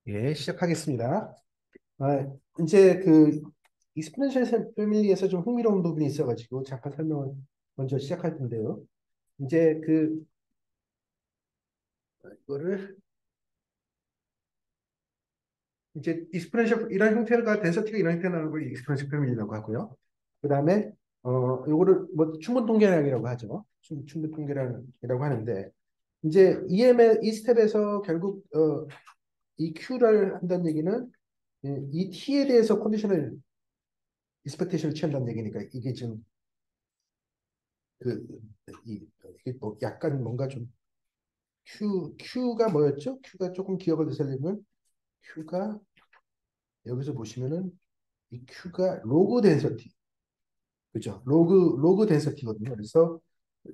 예, 시작하겠습니다. 이제 그 익스포넨셜 패밀리에서 좀 흥미로운 부분이 있어가지고 잠깐 설명을 먼저 시작할 텐데요. 이제 이거를 이제 익스포넨셜 이런 형태가 덴서티가 이런 형태로 나오는 걸 익스포넨셜 패밀리라고 하고요. 그다음에 요거를 뭐 충분 통계량이라고 하죠. 충분 통계량이라고 하는데 이제 EM의 이 스텝에서 결국 이 Q를 한다는 얘기는 이 T에 대해서 컨디셔널 익스펙테이션을 취한다는 얘기니까 이게 지금 그, 이게 뭐 약간 뭔가 좀 Q가 뭐였죠? Q가 조금 기억을 되살리면 Q가 여기서 보시면은 이 Q가 로그 덴서티, 그죠? 로그 덴서티거든요. 그래서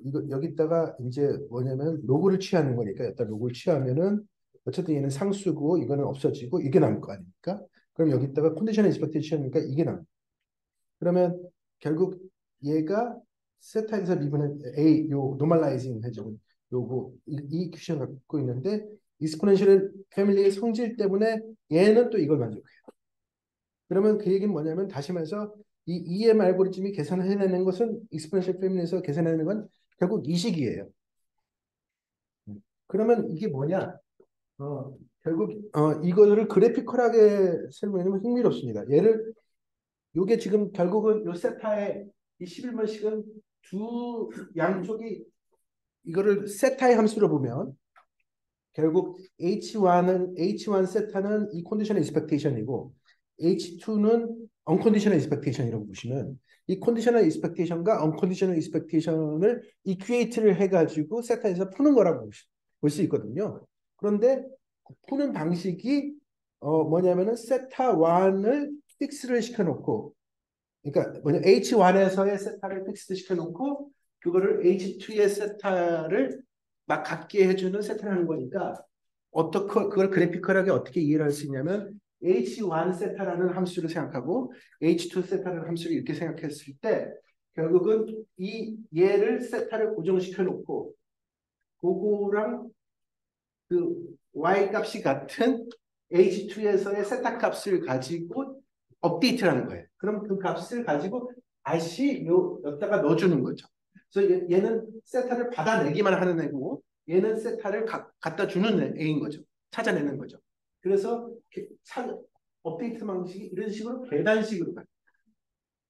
이거 여기다가 이제 뭐냐면 로그를 취하는 거니까 일단 로그를 취하면은 어쨌든 얘는 상수고 이거는 없어지고 이게 남을 거 아닙니까? 그럼 여기다가 컨디셔널 익스펙테이션이니까 이게 남. 그러면 결국 얘가 세타에서 미분의 A 요 노멀라이징 해주고 요거 이 큐션을 갖고 있는데 익스포넨셜 패밀리의 성질 때문에 얘는 또 이걸 만족해요. 그러면 그 얘기는 뭐냐면 다시 말해서 이 EM 알고리즘이 계산해내는 것은 익스포넨셜 패밀리에서 계산해내는 건 결국 이 식이에요. 그러면 이게 뭐냐? 결국 이거를 그래피컬하게 설명하면 흥미롭습니다. 얘를 요게 지금 결국은 요 세타의 이 11번씩은 두 양쪽이 이거를 세타의 함수로 보면 결국 H1 세타는 이 컨디셔널 익스펙테이션이고 H2는 언컨디셔널 익스펙테이션이라고 보시면 이 컨디셔널 익스펙테이션과 언컨디셔널 익스펙테이션을 이퀴에이트를 해가지고 세타에서 푸는 거라고 볼 수 있거든요. 그런데 푸는 방식이 뭐냐면은 세타 1을 픽스를 시켜놓고 그러니까 뭐냐 H1에서의 세타를 픽스 시켜놓고 그거를 H2의 세타를 막 갖게 해주는 세타를 하는 거니까 어떻게 그걸 그래피컬하게 어떻게 이해를 할 수 있냐면 H1 세타라는 함수를 생각하고 H2 세타라는 함수를 이렇게 생각했을 때 결국은 이 얘를 세타를 고정시켜 놓고 그거랑 그 y 값이 같은 H2에서의 세타 값을 가지고 업데이트를 하는 거예요. 그럼 그 값을 가지고 다시 여기다가 넣어주는 거죠. 그래서 얘는 세타를 받아내기만 하는 애고 얘는 세타를 갖다 주는 애인 거죠. 찾아내는 거죠. 그래서 업데이트 방식이 이런 식으로 계단식으로 가요.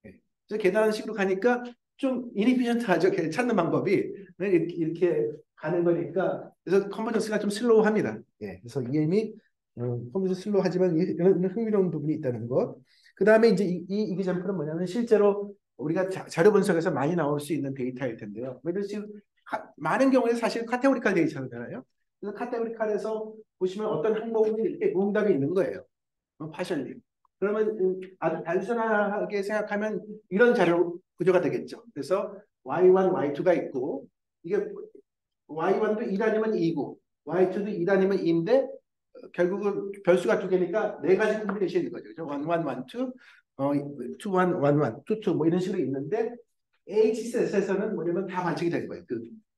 그래서 계단식으로 가니까 좀 이니피션트하죠. 찾는 방법이 이렇게 가는 거니까 그래서 컨버전스가 좀 슬로우합니다. 예, 그래서 EM이 컨버전스 슬로우하지만 이런 흥미로운 부분이 있다는 것. 그 다음에 이제 이 이그젬플은 뭐냐면 실제로 우리가 자료 분석에서 많이 나올 수 있는 데이터일 텐데요. 왜냐면 지금 많은 경우에 사실 카테고리칼 데이터잖아요. 그래서 카테고리칼에서 보시면 어떤 항목은 이렇게 응답이 있는 거예요. 파셜리. 그러면 아주 단순하게 생각하면 이런 자료 구조가 되겠죠. 그래서 Y1, Y2가 있고 이게 Y1도 2단위면 2고 Y2도 2단위면 2인데 결국은 별수가 두 개니까 네 가지 콤비네이션이 있는 거죠. 그죠? 1, 1, 1, 2, 2, 1, 1, 2, 2, 뭐 이런 식으로 있는데 H셋에서는 뭐냐면 다 관측이 된 거예요.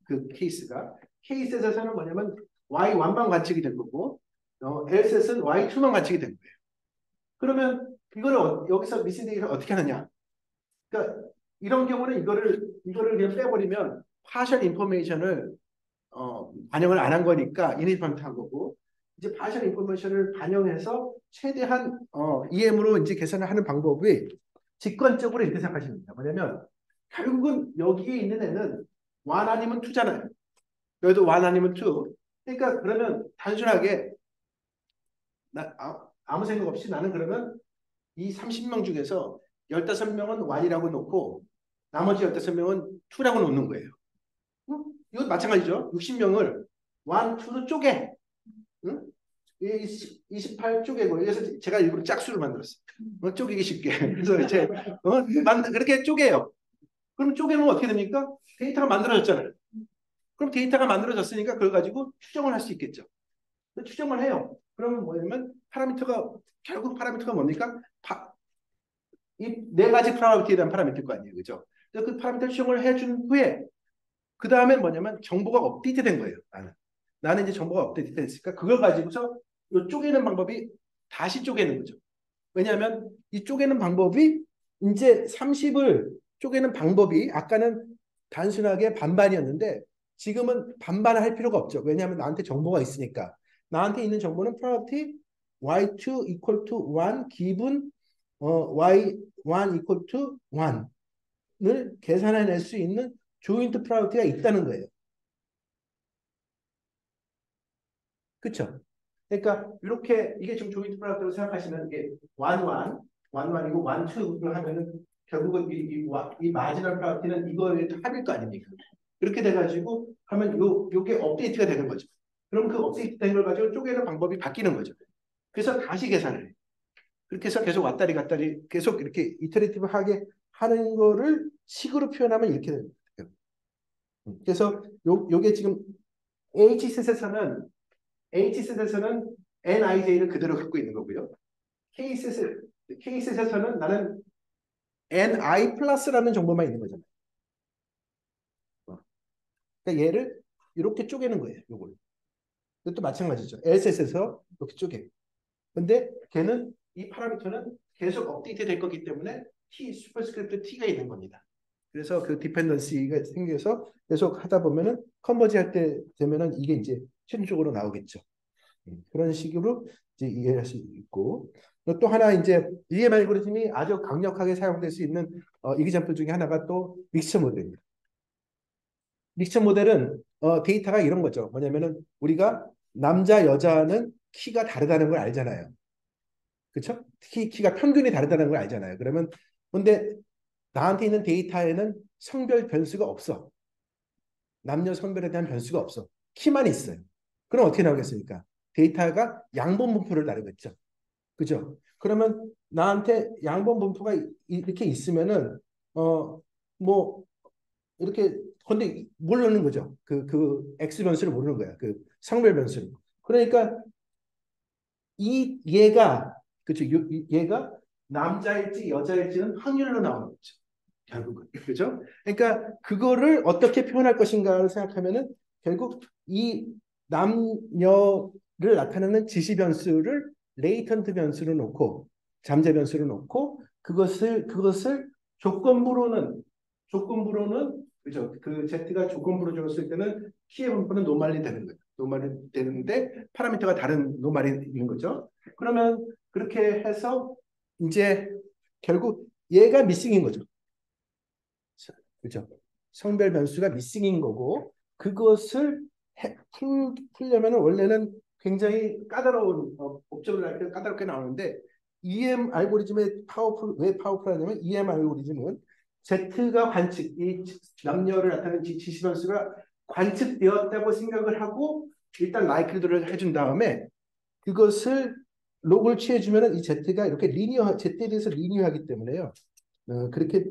그 케이스가. K셋에서는 뭐냐면 Y1만 관측이 된 거고 L셋은 Y2만 관측이 된 거예요. 그러면 이거를 여기서 미싱 데이터를 어떻게 하느냐? 그러니까 이런 경우는 이거를 그냥 빼버리면 파셜 인포메이션을 반영을 안 한 거니까 이니펀트한 거고 이제 파셜 인포메이션을 반영해서 최대한 EM으로 이제 계산을 하는 방법이 직관적으로 이렇게 생각하시면 됩니다. 뭐냐면 결국은 여기에 있는 애는 완 아니면 투잖아요. 여기도 완 아니면 투. 그러니까 그러면 단순하게 아무 생각 없이 나는 그러면 이 30명 중에서 15명은 Y라고 놓고 나머지 15명은 2라고 놓는 거예요. 응? 이건 마찬가지죠. 60명을 1, 2로 쪼개. 응? 28 쪼개고 그래서 제가 일부러 짝수를 만들었어요. 쪼개기 쉽게. 그래서 이제 그렇게 쪼개요. 그럼 쪼개면 어떻게 됩니까? 데이터가 만들어졌잖아요. 그럼 데이터가 만들어졌으니까 그걸 가지고 추정을 할 수 있겠죠. 추정을 해요. 그러면 뭐냐면 결국 파라미터가 뭡니까? 이 네 가지 파라미터에 대한 파라미터일 거 아니에요. 그죠? 그 파라미터 추정을 해준 후에 그 다음에 뭐냐면 정보가 업데이트 된 거예요. 나는 이제 정보가 업데이트 됐으니까 그걸 가지고서 이 쪼개는 방법이 다시 쪼개는 거죠. 왜냐하면 이 쪼개는 방법이 이제 30을 쪼개는 방법이 아까는 단순하게 반반이었는데 지금은 반반을 할 필요가 없죠. 왜냐하면 나한테 정보가 있으니까. 나한테 있는 정보는 probability y2 equal to 1 기분 y1 equal to 1을 계산해낼 수 있는 조인트 프로버티가 있다는 거예요. 그렇죠? 그러니까 이렇게 이게 지금 조인트 프로덕트로 생각하시면 이게 원이고 원투를 하면은 결국은 이 마지널 프로덕트는 이거의 합일 거 아닙니까? 이렇게 돼가지고 하면 요게 업데이트가 되는 거죠. 그럼 그 업데이트 된 걸 가지고 쪼개는 방법이 바뀌는 거죠. 그래서 다시 계산을 해요. 그렇게 해서 계속 왔다리 갔다리 계속 이렇게 이터레이티브하게 하는 거를 식으로 표현하면 이렇게 돼요. 그래서 요게 지금 H셋에서는 NIJ를 그대로 갖고 있는 거고요. K셋에서는 나는 NI 플러스라는 정보만 있는 거잖아요. 그러니까 얘를 이렇게 쪼개는 거예요. 요걸. 이것도 마찬가지죠. L셋에서 이렇게 쪼개. 근데 걔는 이 파라미터는 계속 업데이트 될 거기 때문에 슈퍼스크립트 T가 있는 겁니다. 그래서 그 디펜던시가 생겨서 계속 하다 보면은 컨버지 할 때 되면은 이게 이제 최종적으로 나오겠죠. 그런 식으로 이제 이해할 수 있고 또 하나 이제 EM 알고리즘이 아주 강력하게 사용될 수 있는 이그젬플 중에 하나가 또 믹스처 모델입니다. 믹스처 모델은 데이터가 이런 거죠. 뭐냐면은 우리가 남자 여자는 키가 다르다는 걸 알잖아요. 그렇죠? 키가 평균이 다르다는 걸 알잖아요. 그러면 근데 나한테 있는 데이터에는 성별 변수가 없어. 남녀 성별에 대한 변수가 없어. 키만 있어요. 그럼 어떻게 나오겠습니까? 데이터가 양본 분포를 다루겠죠. 그죠? 그러면 나한테 양본 분포가 이렇게 있으면은 뭐 이렇게 근데 모르는 거죠. 그 X 변수를 모르는 거야. 그 성별 변수를. 그러니까 이 얘가 그죠? 얘가 남자일지 여자일지는 확률로 나오는 거죠. 결국은 그죠? 그러니까 그거를 어떻게 표현할 것인가를 생각하면은 결국 이 남녀를 나타내는 지시 변수를 레이턴트 변수로 놓고 잠재 변수로 놓고 그것을 조건부로는 그죠? 그 Z가 조건부로 줬을 때는 키의 분포는 노멀리 되는 거예요. 노멀이 되는데 파라미터가 다른 노멀인 거죠. 그러면 그렇게 해서 이제 결국 얘가 미싱인 거죠. 그죠? 성별 변수가 미싱인 거고 그것을 풀려면 원래는 굉장히 까다로운 옵저블 할 때 까다롭게 나오는데 EM 알고리즘의 왜 파워풀하냐면 EM 알고리즘은 Z가 이 남녀를 나타내는 지시 변수가 관측되었다고 생각을 하고 일단 라이클드를 해준 다음에 그것을 록을 취해주면 이 Z가 이렇게 Z에 대해서 리니어하기 때문에요. 그렇게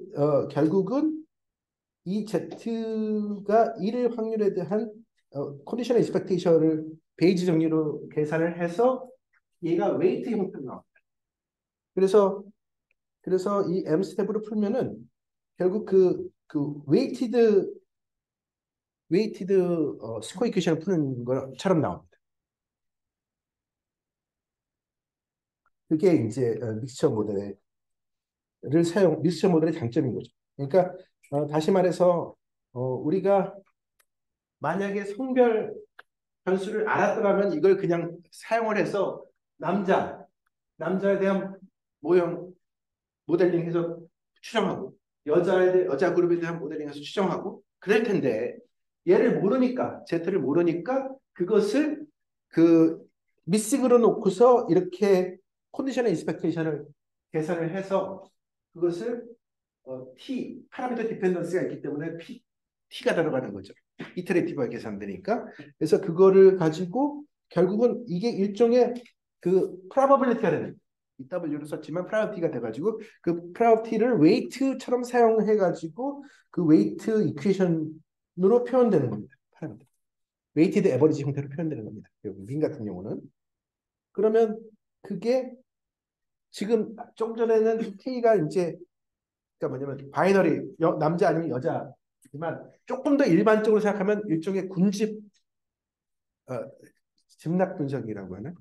결국은 이 Z가 1의 확률에 대한 컨디션 익스펙테이션을 베이지 정리로 계산을 해서 얘가 웨이트 형태로 나옵니다. 그래서 이 M 스텝으로 풀면은 결국 그 웨이티드 스코어 이퀘이션을 푸는 것처럼 나옵니다. 그게 이제 믹스처 모델의 장점인 거죠. 그러니까 다시 말해서 우리가 만약에 성별 변수를 알았더라면 이걸 그냥 사용을 해서 남자에 대한 모형 모델링해서 추정하고 여자 그룹에 대한 모델링해서 추정하고 그럴 텐데 얘를 모르니까 Z를 모르니까 그것을 그 미싱으로 놓고서 이렇게 컨디션의 인스펙테이션을 계산을 해서 그것을 파라미터 디펜던스가 있기 때문에 T가 들어가는 거죠. 이터레이티브하게 계산되니까. 그래서 그거를 가지고 결국은 이게 일종의 그 probability가 되는 W를 썼지만 probability가 돼가지고 그 probability를 weight처럼 사용해가지고 그 weight equation으로 표현되는 겁니다. 파라미터. weighted average 형태로 표현되는 겁니다. 민 같은 경우는. 그러면 그게 지금 좀 전에는 K가 이제 그러니까 뭐냐면 바이너리 남자 아니면 여자지만 조금 더 일반적으로 생각하면 일종의 군집 어, 집락 분석이라고 하는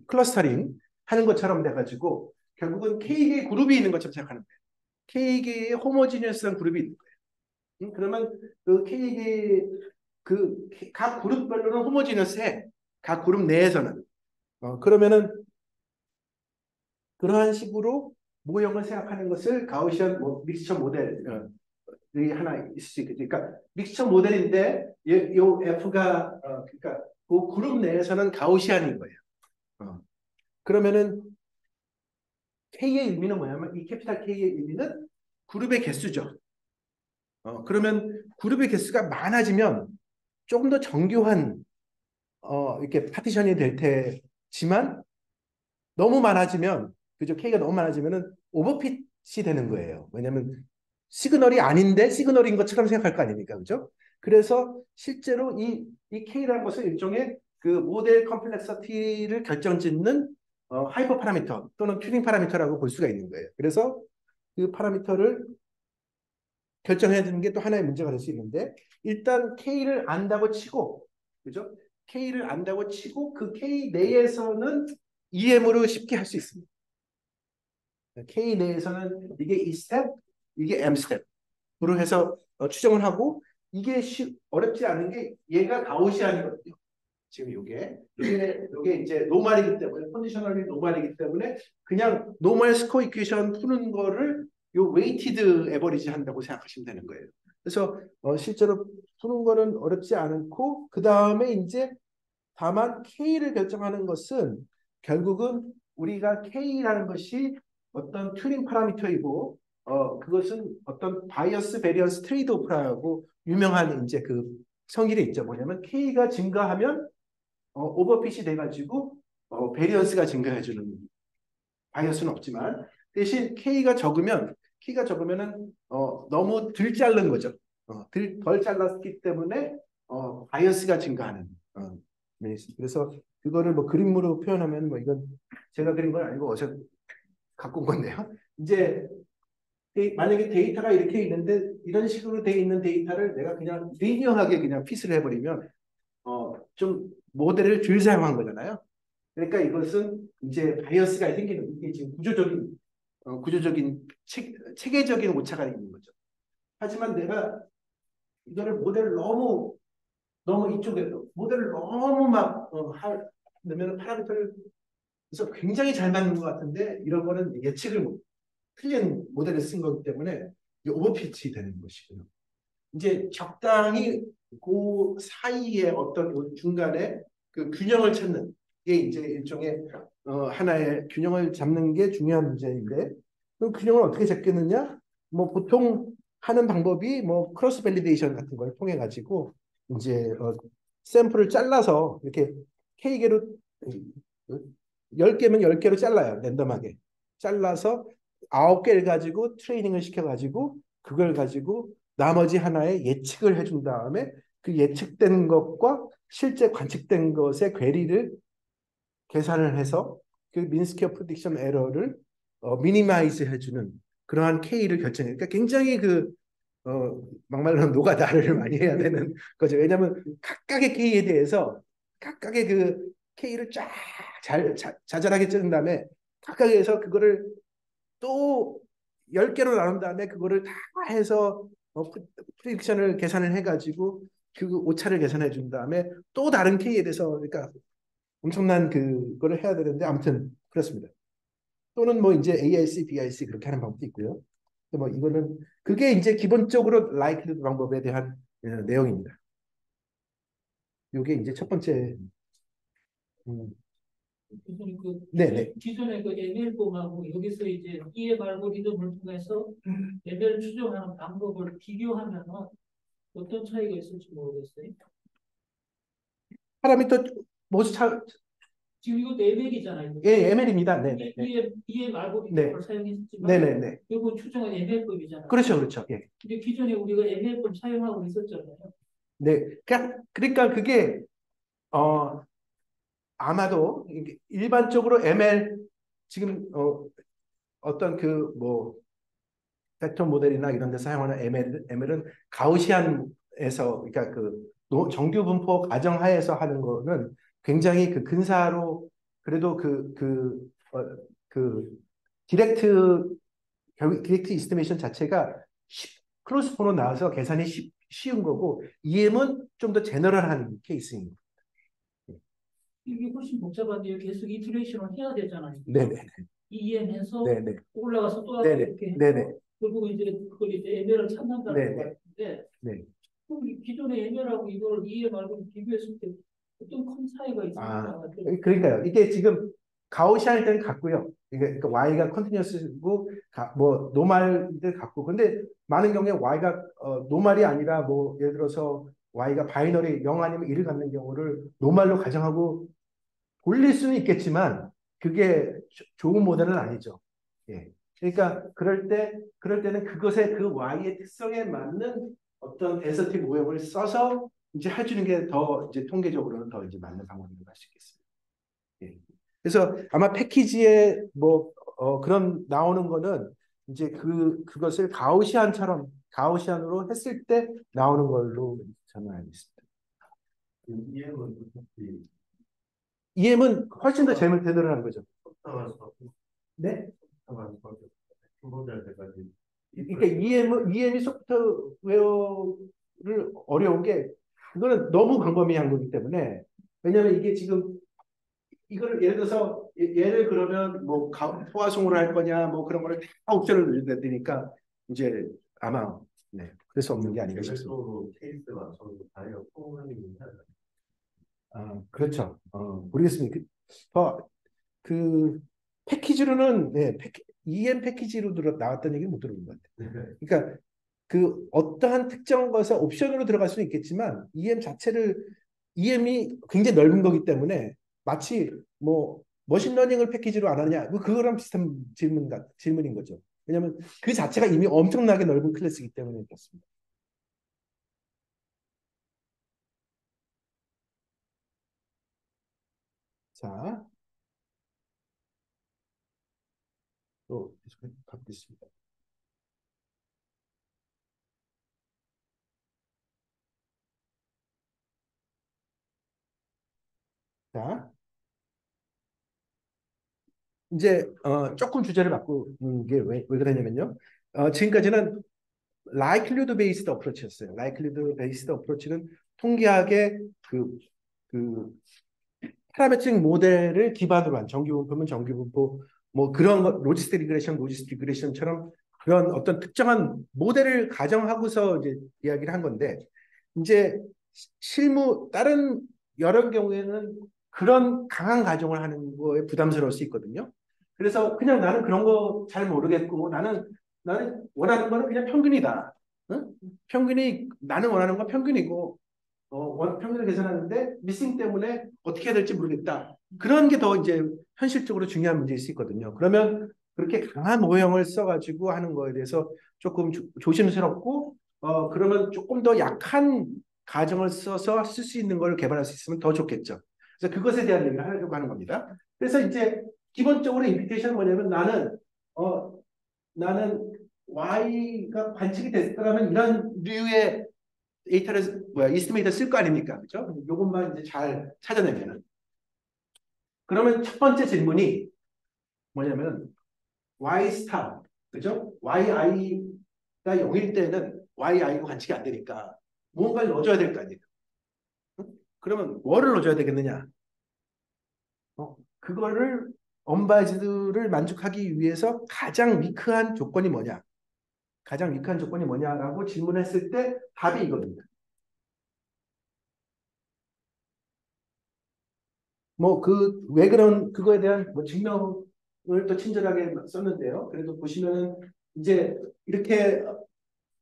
클러스터링 하는 것처럼 돼가지고 결국은 K개의 그룹이 있는 것처럼 생각하는 거예요. K개의 호모지니어스한 그룹이 있는 거예요. 그러면 그 K개의 그 각 그룹별로는 호모지니어스해. 각 그룹 내에서는. 그러면은 그러한 식으로 모형을 생각하는 것을 가우시안 믹스처 모델이 하나 있을 수 있겠죠. 그러니까 믹스처 모델인데 요 F가 그러니까 그 그룹 내에서는 가우시안인 거예요. 그러면은 K의 의미는 뭐냐면 이 캐피탈 K의 의미는 그룹의 개수죠. 그러면 그룹의 개수가 많아지면 조금 더 정교한 이렇게 파티션이 될 테지만 너무 많아지면 그죠? K가 너무 많아지면은 오버핏이 되는 거예요. 왜냐하면 시그널이 아닌데 시그널인 것처럼 생각할 거 아닙니까? 그죠? 그래서 실제로 이 K라는 것은 일종의 그 모델 컴플렉서티를 결정짓는 하이퍼 파라미터 또는 튜닝 파라미터라고 볼 수가 있는 거예요. 그래서 그 파라미터를 결정해야 되는 게 또 하나의 문제가 될 수 있는데 일단 K를 안다고 치고 그죠? K를 안다고 치고 그 K 내에서는 EM으로 쉽게 할 수 있습니다. K 내에서는 이게 E 스텝, 이게 M 스텝으로 해서 추정을 하고 이게 어렵지 않은 게 얘가 가우시안이거든요. 지금 요게 이제 노멀이기 때문에 컨디셔널이 노멀이기 때문에 그냥 노멀 스코어 이퀘이션 푸는 거를 요 웨이티드 에버리지 한다고 생각하시면 되는 거예요. 그래서 실제로 푸는 거는 어렵지 않고 그 다음에 이제 다만 K를 결정하는 것은 결국은 우리가 K라는 것이 어떤 튜닝 파라미터이고 그것은 어떤 바이어스 베리언스 트레이드 오프라고 유명한 이제 그 성질이 있죠. 뭐냐면 K가 증가하면 오버핏이 돼가지고 베리언스가 증가해주는 바이어스는 없지만 대신 K가 적으면은 너무 덜 자른 거죠. 덜 잘랐기 때문에 바이어스가 증가하는. 그래서 그거를 뭐 그림으로 표현하면 뭐 이건 제가 그린 건 아니고 어디서 갖고 온 건데요. 이제 만약에 데이터가 이렇게 있는데 이런 식으로 돼 있는 데이터를 내가 그냥 리니어하게 그냥 핏을 해버리면 좀 모델을 덜 사용한 거잖아요. 그러니까 이것은 이제 바이어스가 생기는 이게 지금 구조적인 체계적인 오차가 있는 거죠. 하지만 내가 이거를 모델을 너무 이쪽에 모델을 너무 막 하면 파라미터를 그래서 굉장히 잘 맞는 것 같은데 이런 거는 예측을 틀린 모델을 쓴 거기 때문에 오버피치 되는 것이고요. 이제 적당히 그 사이에 어떤 그 중간에 그 균형을 찾는 게 이제 일종의 하나의 균형을 잡는 게 중요한 문제인데 그 균형을 어떻게 잡겠느냐? 뭐 보통 하는 방법이 뭐 크로스 밸리데이션 같은 걸 통해 가지고 이제 샘플을 잘라서 이렇게 K개로 10개면 10개로 잘라요. 랜덤하게. 잘라서 9개를 가지고 트레이닝을 시켜가지고 그걸 가지고 나머지 하나의 예측을 해준 다음에 그 예측된 것과 실제 관측된 것의 괴리를 계산을 해서 그 민스퀘어 프리딕션 에러를 미니마이즈 해주는 그러한 K를 결정해요. 그러니까 굉장히 막말로 노가다를 많이 해야 되는 거죠. 왜냐하면 각각의 K에 대해서 각각의 그 K를 쫙 자잘하게 찌른 다음에 각각에서 그거를 또 10개로 나눈 다음에 그거를 다 해서 프리딕션을 계산을 해가지고 그 오차를 계산해 준 다음에 또 다른 K에 대해서 그러니까 엄청난 그거를 해야 되는데 아무튼 그렇습니다. 또는 뭐 이제 AIC, BIC 그렇게 하는 방법도 있고요. 뭐 이거는 그게 이제 기본적으로 라이클리드 방법에 대한 내용입니다. 이게 이제 첫 번째 교수님 그 네네. 기존의 그 ML법하고 여기서 이제 EM 알고리즘을 통해서 레벨 추정하는 방법을 비교하면 어떤 차이가 있을지 모르겠어요. 파라미터 모두 차 지금 이것도 ML이잖아요. 예, ML입니다. 네. EM 알고리즘을 네. 사용했지만 네네네. 이거 추정은 ML법이잖아요. 그렇죠. 예. 근데 기존에 우리가 ML법 사용하고 있었잖아요. 네. 그러니까 그게 아마도 일반적으로 ML 지금 어떤 그 뭐 벡터 모델이나 이런 데 사용하는 ML은 가우시안에서 그러니까 그 정규 분포 가정하에서 하는 거는 굉장히 그 근사로 그래도 그 디렉트 결국 디렉트 이스티메이션 자체가 클로스 폰으로 나와서 계산이 쉬운 거고 EM은 좀 더 제너럴한 케이스입니다. 이게 훨씬 복잡한데요. 계속 이터레이션을 해야 되잖아요. 네네. EM해서 네네. 올라가서 또 네네. 이렇게 해서 네네. 결국 이제 그걸 이제 에메를 찾는다는 네네. 것 같은데 네. 그럼 이 기존의 에메라고 이걸 EM하고 비교했을 때 어떤 큰 차이가 아, 있습니까? 그러니까요. 이게 지금 가우시안일 때는 같고요. 이게 그러니까 y가 컨티뉴어스고 뭐 노말들 같고. 근데 많은 경우에 y가 노말이 아니라 뭐 예를 들어서 y가 바이너리 0 아니면 1을 갖는 경우를 노말로 가정하고 돌릴 수는 있겠지만 그게 좋은 모델은 아니죠. 예. 그러니까 그럴 때는 그것의 그 y의 특성에 맞는 어떤 데서틱 모형을 써서 이제 해주는 게 더 이제 통계적으로는 더 이제 맞는 방법인 것 같겠습니다. 예. 그래서 아마 패키지에 뭐 그런 나오는 거는 이제 그것을 가우시안으로 했을 때 나오는 걸로 저는 알고 있습니다. EM은 훨씬 더 제너럴한 거죠. 네? 그러니까 EM이 소프트웨어를 어려운 게 그거는 너무 광범위한 거기 때문에 왜냐하면 이게 지금 이거를 예를 들어서 얘를 그러면 뭐 포화송으로 할 거냐 뭐 그런 거를 다 옵션을 내니까 이제 아마 네, 그럴 수 없는 게 아닌가 싶습니다. 케이스가 전부 다요. 그렇죠. 모르겠습니다. 그 패키지로는 네, EM 패키지로 나왔다는 얘기는 못 들어본 것 같아요. 그러니까 그 어떠한 특정 것에 옵션으로 들어갈 수는 있겠지만 EM이 굉장히 넓은 거기 때문에 마치 뭐 머신러닝을 패키지로 안 하느냐 뭐 그거랑 비슷한 질문인 거죠. 왜냐하면 그 자체가 이미 엄청나게 넓은 클래스이기 때문에 그렇습니다. 자, 또 계속 가겠습니다. 자, 이제 조금 주제를 바꾸는 게 왜 그러냐면요. 지금까지는 likelihood based approach였어요. likelihood based approach는 통계학의 그 파라메트릭 모델을 기반으로 한 정규분포면 정규분포 뭐 그런 로지스틱 리그레션처럼 그런 어떤 특정한 모델을 가정하고서 이제 이야기를 한 건데 이제 다른 여러 경우에는 그런 강한 가정을 하는 거에 부담스러울 수 있거든요. 그래서 그냥 나는 그런 거 잘 모르겠고 나는 원하는 거는 그냥 평균이다. 응? 나는 원하는 건 평균이고 평균을 계산하는데 미싱 때문에 어떻게 해야 될지 모르겠다. 그런 게 더 이제 현실적으로 중요한 문제일 수 있거든요. 그러면 그렇게 강한 모형을 써가지고 하는 거에 대해서 조금 조심스럽고 그러면 조금 더 약한 가정을 써서 쓸 수 있는 걸 개발할 수 있으면 더 좋겠죠. 그래서 그것에 대한 얘기를 하려고 하는 겁니다. 그래서 이제 기본적으로 임피테이션은 뭐냐면 나는 Y가 관측이 됐다면 이런 류의 이스티메이터 쓸 거 아닙니까? 그죠? 요것만 이제 잘 찾아내면은. 그러면 첫 번째 질문이 뭐냐면, Y 스타, 그죠? YI가 0일 때는 YI가 관측이 안 되니까 무언가를 넣어줘야 될 거 아니에요. 그러면 뭐를 넣어줘야 되겠느냐? 그거를 언바이즈드를 만족하기 위해서 가장 위크한 조건이 뭐냐? 가장 위크한 조건이 뭐냐라고 질문했을 때 답이 이겁니다. 뭐 왜 그거에 대한 뭐 증명을 또 친절하게 썼는데요. 그래도 보시면은 이제 이렇게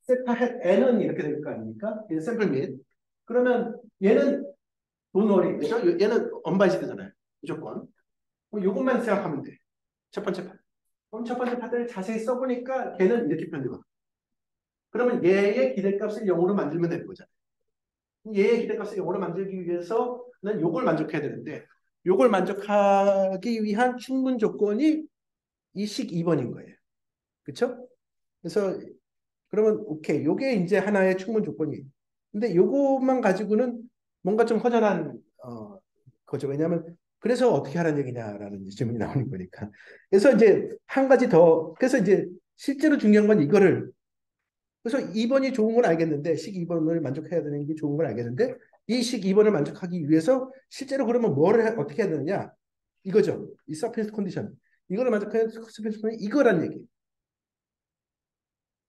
세타 n은 이렇게 될 거 아닙니까? 샘플 및. 그러면 얘는 돈워리, 그죠? 얘는 언바이지드잖아요. 무조건. 요것만 생각하면 돼. 첫 번째 파. 그럼 첫 번째 파트를 자세히 써보니까 걔는 이렇게 표현되거든. 그러면 얘의 기대값을 0으로 만들면 되는 거잖아요. 얘의 기대값을 0으로 만들기 위해서는 요걸 만족해야 되는데 요걸 만족하기 위한 충분 조건이 이 식 2번인 거예요. 그렇죠? 그래서 그러면 오케이. 요게 이제 하나의 충분 조건이. 근데 요것만 가지고는 뭔가 좀 허전한 거죠. 왜냐하면 그래서 어떻게 하라는 얘기냐라는 질문이 나오는 거니까. 그래서 이제 한 가지 더, 그래서 이제 실제로 중요한 건 이거를, 그래서 2번이 좋은 건 알겠는데, 식 2번을 만족해야 되는 게 좋은 건 알겠는데, 이 식 2번을 만족하기 위해서 실제로 그러면 어떻게 해야 되느냐? 이거죠. 이 서피스 컨디션. 이거를 만족하는 서피스 컨디션, 이거란 얘기.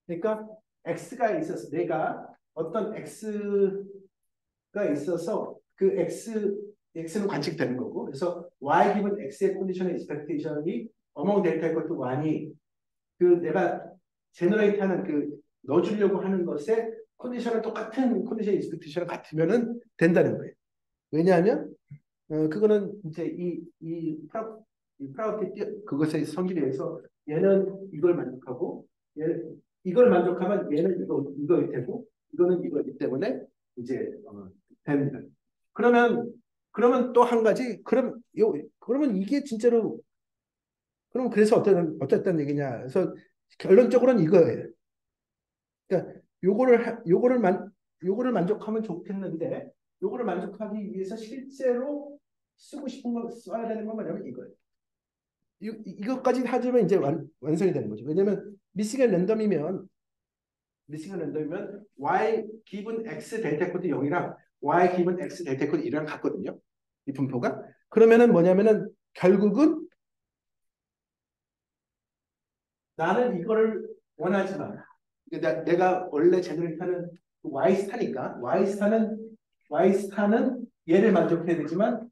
그러니까 x가 있어서 내가 어떤 x가 있어서 그 x는 관측되는 거고 그래서 y 기분 x의 컨디션의 expectation이 among delta equal to 1이 그 내가 제너레이트하는 그 넣어주려고 하는 것의 컨디션은 똑같은 컨디션 expectation을 같으면은 된다는 거예요. 왜냐하면 그거는 이제 이 프라우티 그것의 성질에 의해서 얘는 이걸 만족하고 이걸 만족하면 얘는 이거일 테고 이거는 이거이기 때문에 이제 됩니다. 그러면 또 한 가지 그러면 이게 진짜로 그럼 그래서 어쨌다는 얘기냐? 그래서 결론적으로는 이거예요. 그러니까 요거를 만족하면 좋겠는데 요거를 만족하기 위해서 실제로 쓰고 싶은 거 써야 되는 건 뭐냐면 이거예요. 이것까지 하면 이제 완성이 되는 거죠. 왜냐면 미싱은 랜덤이면 y 기분 x 델타 코드 0이랑 y 기분 x 델타 코드 1이랑 같거든요. 이 분포가. 그러면은 뭐냐면은 결국은 나는 이거를 원하지만 내가 원래 제너레이터는 y 스타는 얘를 만족해야 되지만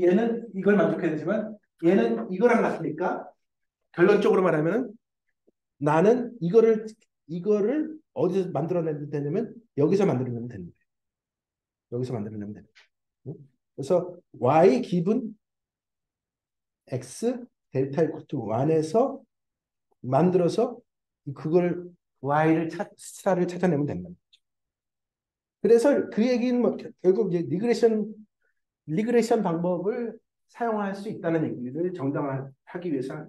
얘는 이걸 만족해야 되지만 얘는 이거랑 같으니까 결론적으로 말하면은 나는 이거를 어디서 만들어내면 되냐면 여기서 만들어내면 되는 거예요. 여기서 만들어내면 되는 거예요. 그래서 y 기분 x 델타 이퀄 투 1에서 만들어서 그걸 y를 스타를 찾아내면 된다. 그래서 그 얘기는 뭐 결국 이제 리그레션 방법을 사용할 수 있다는 얘기를 정당화하기 위해서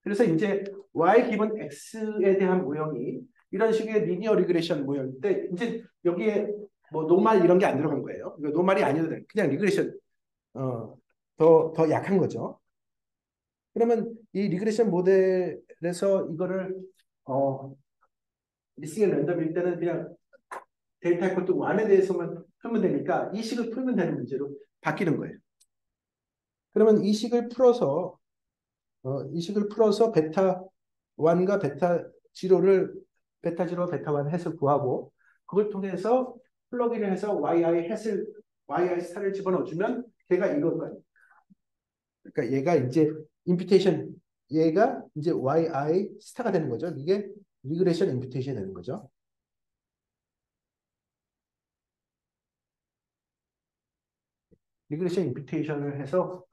그래서 이제 y 기본 x에 대한 모형이 이런 식의 리니어 리그레션 모형인데 이제 여기에 뭐 노말 이런 게 안 들어간 거예요. 노말이 아니어도 돼. 그냥 리그레션 더 약한 거죠. 그러면 이 리그레션 모델에서 이거를 미싱 랜덤일 때는 그냥 데이터 이퀄 투 1에 대해서만 풀면 되니까 이 식을 풀면 되는 문제로 바뀌는 거예요. 그러면 이 식을 풀어서 베타 1과 베타 0, 베타 1 해서 구하고 그걸 통해서 플러그인을 해서 yi 스타를 집어넣어주면 걔가 이걸 거예요. 그러니까 얘가 이제 임퓨테이션 얘가 이제 yi 스타가 되는 거죠. 이게 리그레션 임퓨테이션이 되는 거죠. 리그레션 임퓨테이션을 해서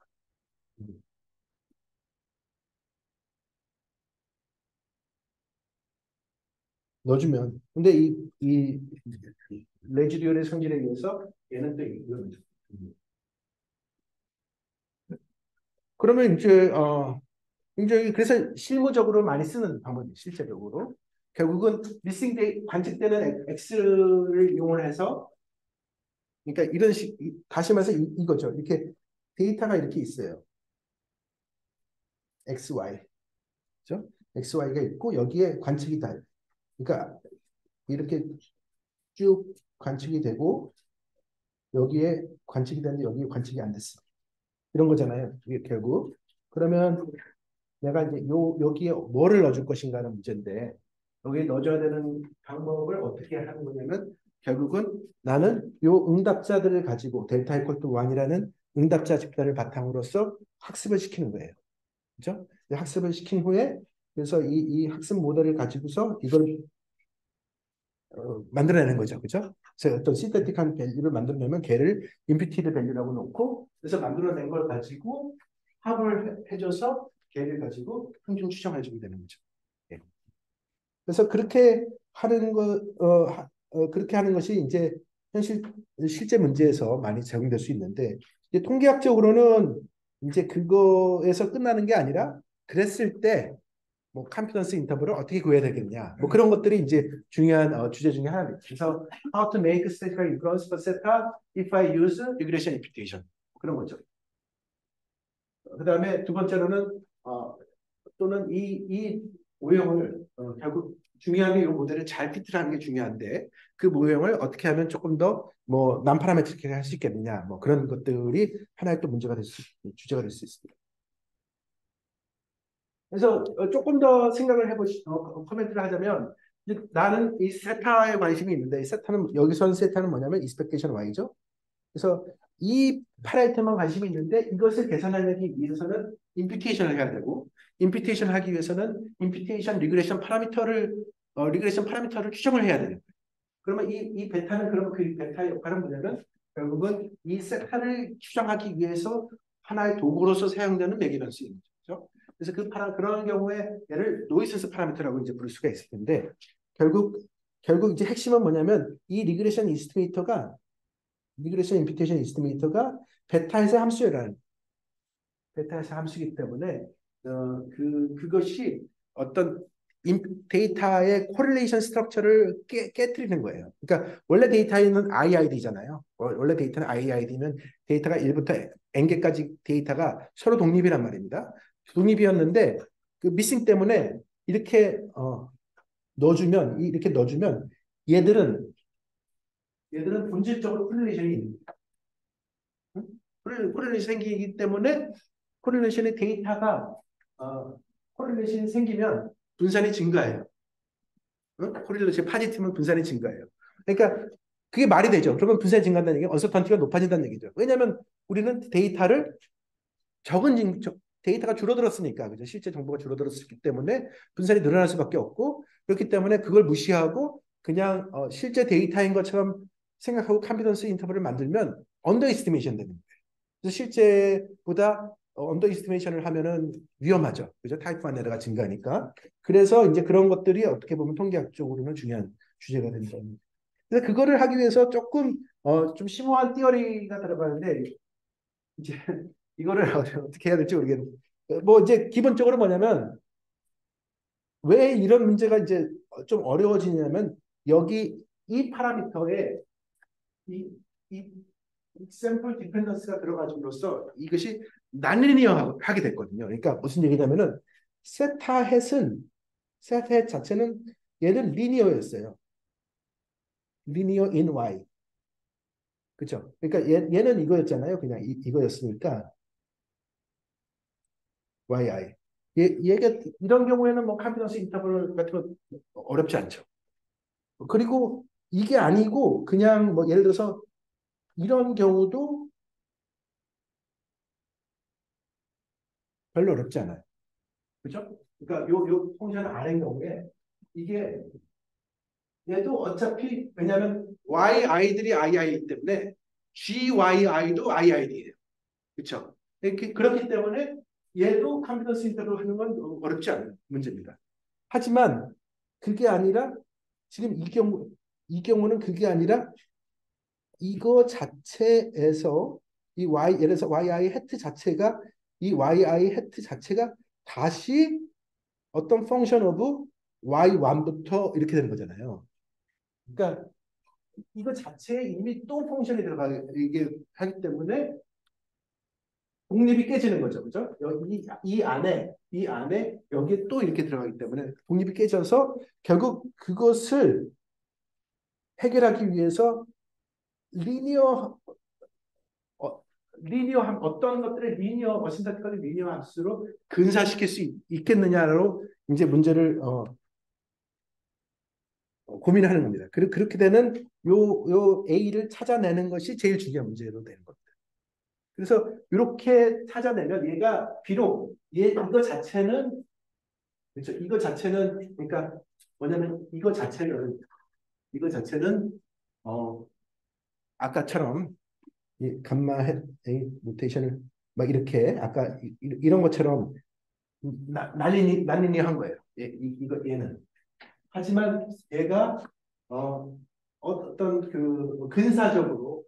넣어주면 근데 이 레지듀얼의 성질에 의해서 얘는 또 이거는 그러면 이제 그래서 실무적으로 많이 쓰는 방법이 실제적으로 결국은 미싱 관측되는 X를 이용을 해서 그러니까 이런 다시 말해서 이거죠. 이렇게 데이터가 이렇게 있어요. XY 그죠? XY가 있고 여기에 관측이 다 그러니까 이렇게 쭉 관측이 되고 여기에 관측이 되는데 여기에 관측이 안 됐어. 이런 거잖아요. 이게 결국 그러면 내가 이제 여기에 뭐를 넣어줄 것인가는 문제인데 여기에 넣어줘야 되는 방법을 어떻게 하는 거냐면 결국은 나는 요 응답자들을 가지고 델타 이퀄 투 1이라는 응답자 집단을 바탕으로서 학습을 시키는 거예요. 그죠? 학습을 시킨 후에 그래서 이 학습 모델을 가지고서 이걸 만들어내는 거죠. 그죠? 그래서 어떤 신테틱한 밸류를 만들어내면 걔를 임피티드 밸류라고 놓고 그래서 만들어낸 걸 가지고 합을 해줘서 걔를 가지고 평균 추정해주게 되는 거죠. 예. 그래서 그렇게 하는 것이 이제 실제 문제에서 많이 적용될 수 있는데 이제 통계학적으로는 이제 그거에서 끝나는 게 아니라 그랬을 때 뭐 컨피던스 인터벌을 어떻게 구해야 되겠냐 뭐 그런 것들이 이제 중요한 주제 중에 하나입니다. 그래서 how to make statistical inference for theta if I use regression imputation 그런 거죠. 그다음에 두 번째로는 또는 이 모형을 결국 중요한 게 이 모델을 잘 피트를 하는 게 중요한데 그 모형을 어떻게 하면 조금 더 뭐 난파라메트릭하게 할 수 있겠느냐 뭐 그런 것들이 하나의 또 문제가 주제가 될 수 있습니다. 그래서 조금 더 생각을 코멘트를 하자면 이제 나는 이 세타에 관심이 있는데 이 세타는 여기서 세타는 뭐냐면 익스펙테이션 y죠. 그래서 이 파라이터만 관심이 있는데 이것을 계산하기 위해서는 임퓨테이션을 해야 되고 임퓨테이션 하기 위해서는 임퓨테이션 리그레션 파라미터를 추정을 해야 되는 거예요. 그러면 이 베타는 그러면 그 베타의 역할은 뭐냐면 결국은 이 세타를 추정하기 위해서 하나의 도구로서 사용되는 매개 변수인 거죠. 그래서 그런 경우에 얘를 노이센스 파라미터라고 이제 부를 수가 있을 텐데 결국 이제 핵심은 뭐냐면 이 리그레션 임퓨테이션 이스티메이터가 베타에서 함수라는 베타에서 함수이기 때문에 그것이 어떤 데이터의 코릴레이션 스트럭처를 깨뜨리는 거예요. 그러니까 원래 데이터에는 IID잖아요. 원래 데이터는 IID면 데이터가 1부터 n개까지 데이터가 서로 독립이란 말입니다. 독립이었는데 그 미싱 때문에 이렇게 넣어주면 얘들은 본질적으로 코릴레이션이 생기기 때문에 코릴레이션의 데이터가 코릴레이션이 생기면 분산이 증가해요. 코릴레이션 파지티브면 분산이 증가해요. 그러니까 그게 말이 되죠. 그러면 분산이 증가한다는 얘기는 언서턴티가 높아진다는 얘기죠. 왜냐하면 우리는 데이터가 줄어들었으니까 그죠? 실제 정보가 줄어들었기 때문에 분산이 늘어날 수밖에 없고 그렇기 때문에 그걸 무시하고 그냥 실제 데이터인 것처럼 생각하고 컨피던스 인터벌을 만들면 언더 에스티메이션 되는 거예요. 그래서 실제보다 언더 에스티메이션을 하면은 위험하죠. 그죠? 타입 1 에러가 증가하니까. 그래서 이제 그런 것들이 어떻게 보면 통계학적으로는 중요한 주제가 된다. 그래서 그거를 하기 위해서 조금 좀 심오한 티어리가 들어가는데 이제 이거를 어떻게 해야 될지 모르겠는데 뭐 이제 기본적으로 뭐냐면 왜 이런 문제가 이제 좀 어려워지냐면 여기 이 파라미터에 이, 이 샘플 디펜던스가 들어가줌으로써 이것이 난리니어하게 됐거든요. 그러니까 무슨 얘기냐면은 세타 햇 자체는 얘는 리니어였어요. 리니어 in y. 그렇죠? 그러니까 얘는 이거였잖아요. 그냥 이거였으니까 yi. 얘가 이런 경우에는 뭐 컨피던스 인터벌 같은 거 어렵지 않죠. 그리고 이게 아니고 그냥 뭐 예를 들어서 이런 경우도 별로 어렵지 않아요. 그죠? 그러니까 요 펑션 R의 경우에 이게 얘도 어차피 왜냐하면 yi들이 ii이기 때문에 gyI도 iid예요. 그렇죠? 그렇기 때문에 얘도 컴퓨터스 인터로 하는 건 어렵지 않은 문제입니다. 하지만 그게 아니라 지금 이 경우는 그게 아니라 이거 자체에서 예를 들어서 yi 해트 자체가 이 yi 해트 자체가 다시 어떤 펑션 오브 y1부터 이렇게 되는 거잖아요. 그러니까 이거 자체에 이미 또 펑션이 들어가게 하기 때문에 독립이 깨지는 거죠. 그죠? 여기 이 안에 여기에 또 이렇게 들어가기 때문에 독립이 깨져서 결국 그것을 해결하기 위해서 리니어 어떤 것들을 어신다티컬리 리니어 함수로 근사시킬 수 있겠느냐로 이제 문제를 고민하는 겁니다. 그렇게 되는 요 A를 찾아내는 것이 제일 중요한 문제로 되는 겁니다. 그래서 이렇게 찾아내면 얘가 비록 이거 자체는 그렇죠. 이거 자체는 그러니까 뭐냐면 이거 자체는 어 아까처럼 이 감마 A 노테이션을 막 이렇게 아까 이런 것처럼 난리니 한 거예요. 얘는. 하지만 얘가 어떤 그 근사적으로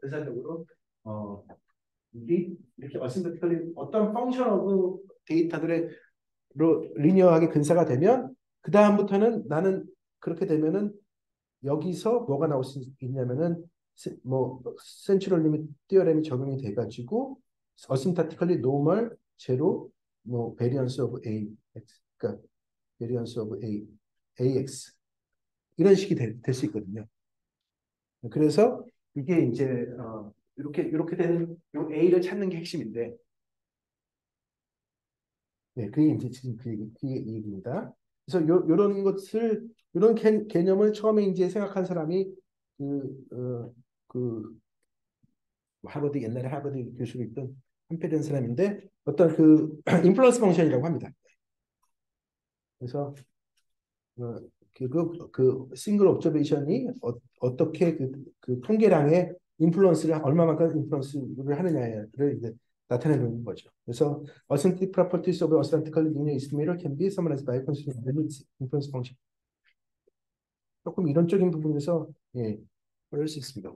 이렇게 어신버티컬리 어떤 펑션 오브 데이터들의 리니어하게 근사가 되면 그 다음부터는 나는 그렇게 되면은 여기서 뭐가 나올 수 있냐면은 뭐 센츄럴 리밋 티어렘이 적용이 돼가지고 어신타티컬리 노멀 제로 뭐 variance of AX 그러니까 variance of AX 이런 식이 될 수 있거든요. 그래서 이게 이제 이렇게 되는 요 A를 찾는 게 핵심인데, 네, 그게 이제 지금 그게 이 얘기입니다. 그래서 요런 것을 요런 개념을 처음에 이제 생각한 사람이 그, 그 하버드 옛날에 하버드 교수로 있던 한페리안 사람인데 어떤 그 인플루언스 펑션이라고 합니다. 그래서 어, 그 싱글 옵저베이션이 어떻게 그 통계량의 인플루언스를 얼마만큼 인플루언스를 하느냐를 이제 나타내는 거죠. 그래서 authentic properties of authentical linear estimator can be summarized by considering limits influence function. 조금 이론적인 부분에서 예, 그럴 수 있습니다.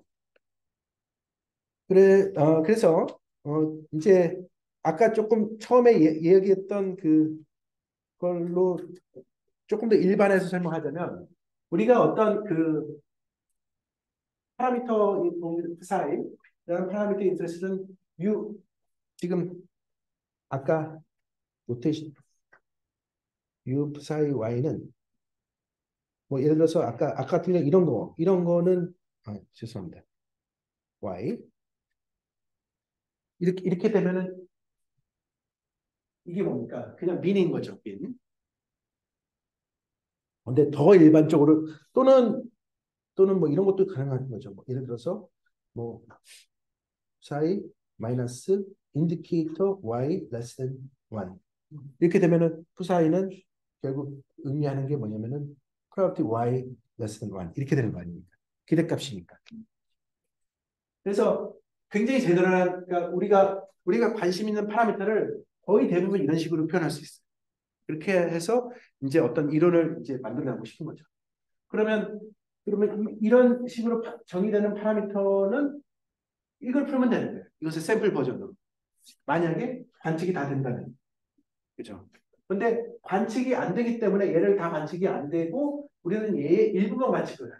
그래서 이제 아까 조금 처음에 얘기했던 그걸로 조금 더 일반해서 설명하자면 우리가 어떤 그 파라미터 사이라는 파라미터 인터레스는 U 지금 아까 노테이션 U 사이 Y는 뭐 예를 들어서 아까 같은 경우 이런 거는 죄송합니다. Y 이렇게 되면은 이게 뭡니까? 그냥 민인 거죠, 민. 근데 더 일반적으로 또는 뭐 이런 것도 가능한 거죠. 뭐 예를 들어서 뭐 사이 마이너스 인디케이터 y less than 1 이렇게 되면은 푸사이는 결국 의미하는 게 뭐냐면은 probability y less than 1 이렇게 되는 거 아닙니까? 기대값이니까. 그래서 굉장히 제대로한 그러니까 우리가 관심 있는 파라미터를 거의 대부분 이런 식으로 표현할 수 있어요. 그렇게 해서 이제 어떤 이론을 이제 만들어내고 싶은 거죠. 그러면 이런 식으로 정의되는 파라미터는 이걸 풀면 되는 거예요. 이것의 샘플 버전으로. 만약에 관측이 다 된다면. 그죠? 근데 관측이 안 되기 때문에 얘를 다 관측이 안 되고 우리는 얘의 일부만 관측을 해요.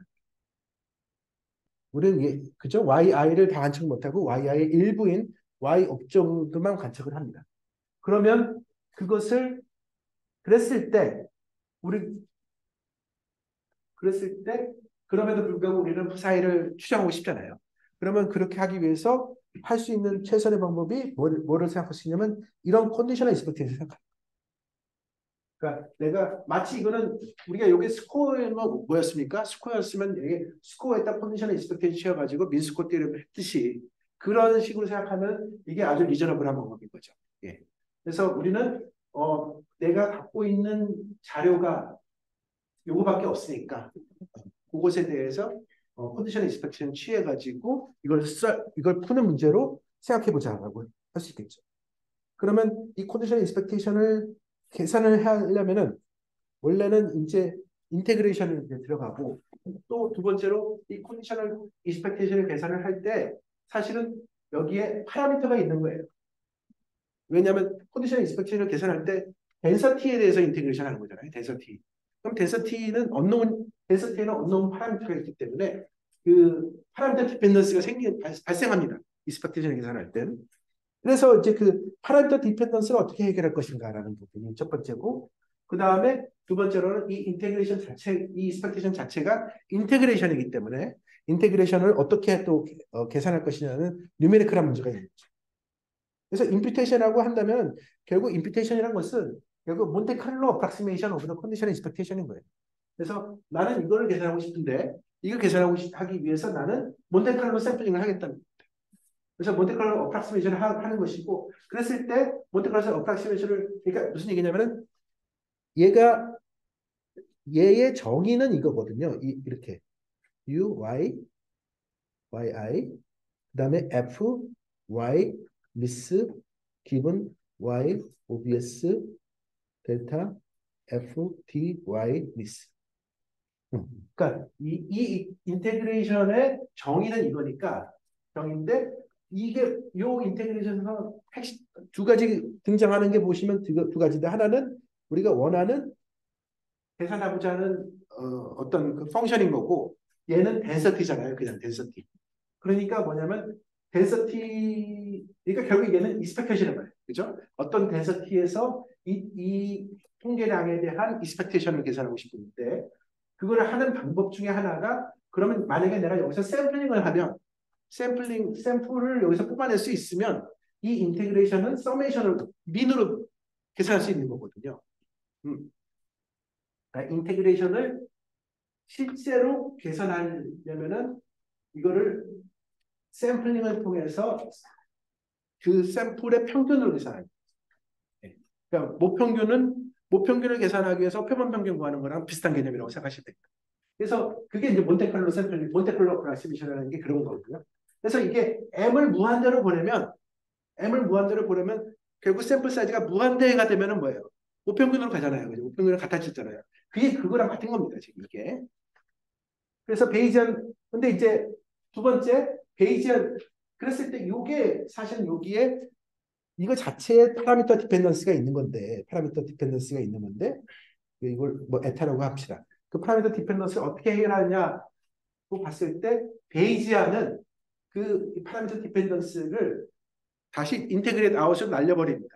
우리는 그죠? yi를 다 관측 못하고 yi의 일부인 y 옵정도만 관측을 합니다. 그러면 그것을 그랬을 때 우리 그랬을 때 그럼에도 불구하고 우리는 푸사이를 추정하고 싶잖아요. 그러면 그렇게 하기 위해서 할 수 있는 최선의 방법이 뭐를 생각할 수 있냐면 이런 컨디셔널 익스펙테이션 생각. 그러니까 내가 마치 이거는 우리가 여기 스코어는 뭐였습니까? 스코어였으면 이게 스코어에다 컨디셔널 익스펙테이션 씌워가지고 민스코 띠를 했듯이 그런 식으로 생각하면 이게 아주 리저너블한 방법인 거죠. 예. 그래서 우리는 내가 갖고 있는 자료가 요거밖에 없으니까 그것에 대해서 컨디션 익스펙션 취해가지고 이걸 푸는 문제로 생각해보자라고 할 수 있겠죠. 그러면 이 컨디션 익스펙테이션을 계산을 하려면은 원래는 이제 인테그레이션을 이제 들어가고 또 두 번째로 이 컨디셔널 익스펙테이션을 계산을 할 때 사실은 여기에 파라미터가 있는 거예요. 왜냐하면 컨디션 익스펙테이션을 계산할 때 덴서티에 대해서 인테그레이션 하는 거잖아요. 덴서티. 그럼 덴서티에는 언노운 파라미터가 있기 때문에 그 파라미터 디펜던스가 발생합니다. 익스펙테이션을 계산할 때는. 그래서 이제 그 파라미터 디펜던스를 어떻게 해결할 것인가라는 부분이 첫 번째고 그 다음에 두 번째로는 이 인테그레이션 자체, 이 익스펙테이션 자체가 인테그레이션이기 때문에 인테그레이션을 어떻게 또 계산할 것이냐는 뉴메리컬한 문제가 있는 거죠. 그래서 임퓨테이션이라고 한다면 결국 임퓨테이션이라는 것은 결국 몬테칼로 어프락시메이션 오브 더 컨디션 익스펙테이션인 거예요. 그래서 나는 이거를 계산하고 싶은데 이걸 하기 위해서 나는 몬테칼로 샘플링을 하겠다는 거예요. 그래서 몬테칼로 어프락시메이션을 하는 것이고 그랬을 때 몬테칼로 어프락시메이션을 그러니까 무슨 얘기냐면은 얘의 정의는 이거거든요. 이렇게 u, y, yi 그다음에 f, y, miss, given, y, obs, 델타, f, d, y, miss. 그러니까 이 인테그레이션의 정의는 이거니까 정의인데 이게 요 인테그레이션에서 핵심 두 가지 등장하는 게 보시면 두 가지인데 하나는 우리가 원하는 계산하고자 하는 어떤 그 펑션인 거고 얘는 덴서티잖아요. 그냥 덴서티. 그러니까 뭐냐면 덴서티 그러니까 결국 얘는 익스펙테이션인 거예요. 그죠? 어떤 density에서 이 통계량에 대한 expectation을 계산하고 싶은데 그거를 하는 방법 중에 하나가 그러면 만약에 내가 여기서 샘플링을 하면 샘플을 여기서 뽑아낼 수 있으면 이 인테그레이션은 서메이션을 민으로 계산할 수 있는 거거든요. 그러니까 인테그레이션을 실제로 계산하려면은 이거를 샘플링을 통해서 그 샘플의 평균을 계산하는 거예요. 그러니까 모평균을 계산하기 위해서 표본 평균 구하는 거랑 비슷한 개념이라고 생각하시면 됩니다. 그래서 그게 이제 몬테칼로 샘플링, 몬테칼로 어프로시메이션이라는 게 그런 거고요. 그래서 이게 M을 무한대로 보내면 결국 샘플 사이즈가 무한대가 되면은 뭐예요? 모평균으로 가잖아요. 그죠? 모평균으로 같아졌잖아요. 그게 그거랑 같은 겁니다. 지금 이게. 그래서 베이지안, 근데 이제 두 번째, 베이지안, 그랬을 때 요게 사실 여기에 이거 자체에 파라미터 디펜던스가 있는 건데, 파라미터 디펜던스가 있는 건데, 이걸 뭐 에타라고 합시다. 그 파라미터 디펜던스를 어떻게 해결하냐고 봤을 때, 베이지안은 그 파라미터 디펜던스를 다시 인테그레이트 아웃으로 날려버립니다.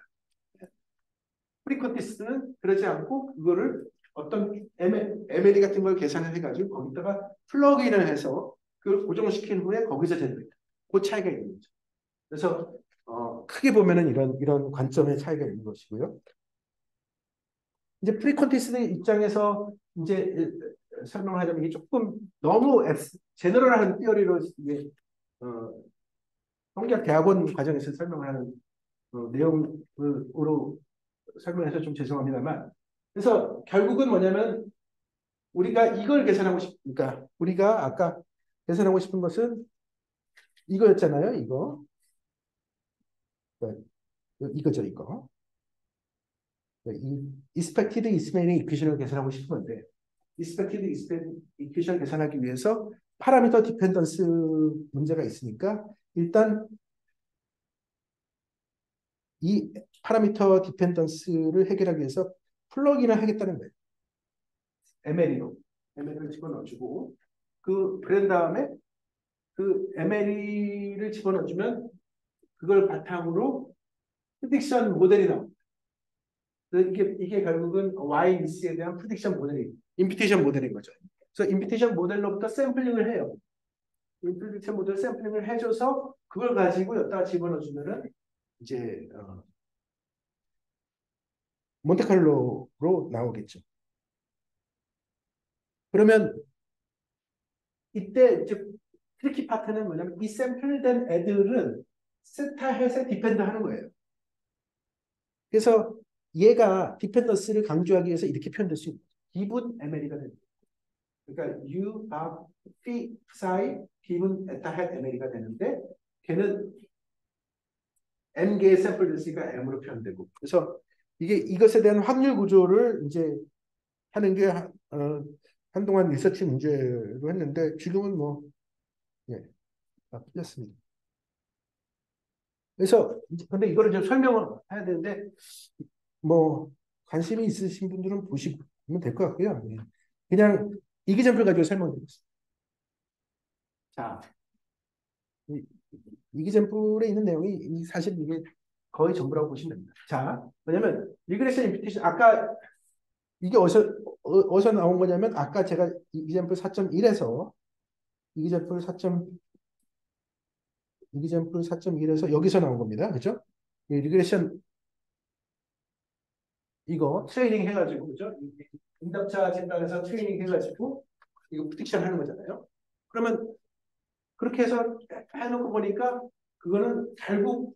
프리컨티스는 그러지 않고 그거를 어떤 MLE 같은 걸 계산해가지고 거기다가 플러그인을 해서 그걸 고정시킨 후에 거기서 제너레이트. 그 차이가 있는 거죠. 그래서 크게 보면은 이런 관점의 차이가 있는 것이고요. 이제 프리컨티스의 입장에서 이제 설명을 하자면 이게 조금 너무 제너럴한 티어리로 이게 성격 대학원 과정에서 설명을 하는 내용으로 설명해서 좀 죄송합니다만 그래서 결국은 뭐냐면 우리가 이걸 계산하고 싶으니까 우리가 아까 계산하고 싶은 것은 이거였잖아요. 이거죠. 이거. 이 expected Eastman의 이퀘이션을 계산하고 싶은 건데 expected Eastman 이퀘이션을 계산하기 위해서 파라미터 디펜던스 문제가 있으니까 일단 이 파라미터 디펜던스를 해결하기 위해서 플러그인을 하겠다는 거예요. MLE를 집어넣어주고 그런 다음에 그 MLE를 집어넣어주면 그걸 바탕으로 프리딕션 모델이 나옵니다. 이게 결국은 Y-미스에 대한 프리딕션 모델이 임피테이션 모델인 거죠. 그래서 임피테이션 모델로부터 샘플링을 해요. 임피테이션 모델 샘플링을 해줘서 그걸 가지고 여기다가 집어넣어주면은 이제 몬테칼로로 나오겠죠. 그러면 이때 이제 트리키 파트는 뭐냐면 이 샘플된 애들은 세타 헷에 디펜드 하는 거예요. 그래서 얘가 디펜던스를 강조하기 위해서 이렇게 표현될 수 있는 거죠. 기분 MLE가 됩니다. 그러니까 U 바 phi psi 기분 에타 헷 MLE가 되는데 걔는 N개의 샘플 됐으니까 M으로 표현되고 그래서 이것에 대한 확률 구조를 이제 하는 게 한동안 리서치 문제로 했는데 지금은 뭐 예, 풀렸습니다. 그래서 근데 이거를 좀 설명을 해야 되는데 뭐 관심이 있으신 분들은 보시면 될 것 같고요. 예. 그냥 이기점표 가지고 설명드리겠습니다. 자, 이, 이기점표에 있는 내용이 사실 이게 거의 전부라고 보시면 됩니다. 자, 왜냐면 리그레션 임피테이션 아까 이게 어디서 나온 거냐면 아까 제가 이기점표 4.1에서 이기점표 4.1에서 여기서 나온 겁니다. 그죠? 리그레션 이거 트레이닝 해가지고 그죠? 응답자 진단에서 트레이닝 해가지고 이거 프딕션 하는 거잖아요. 그러면 그렇게 해서 해놓고 보니까 그거는 결국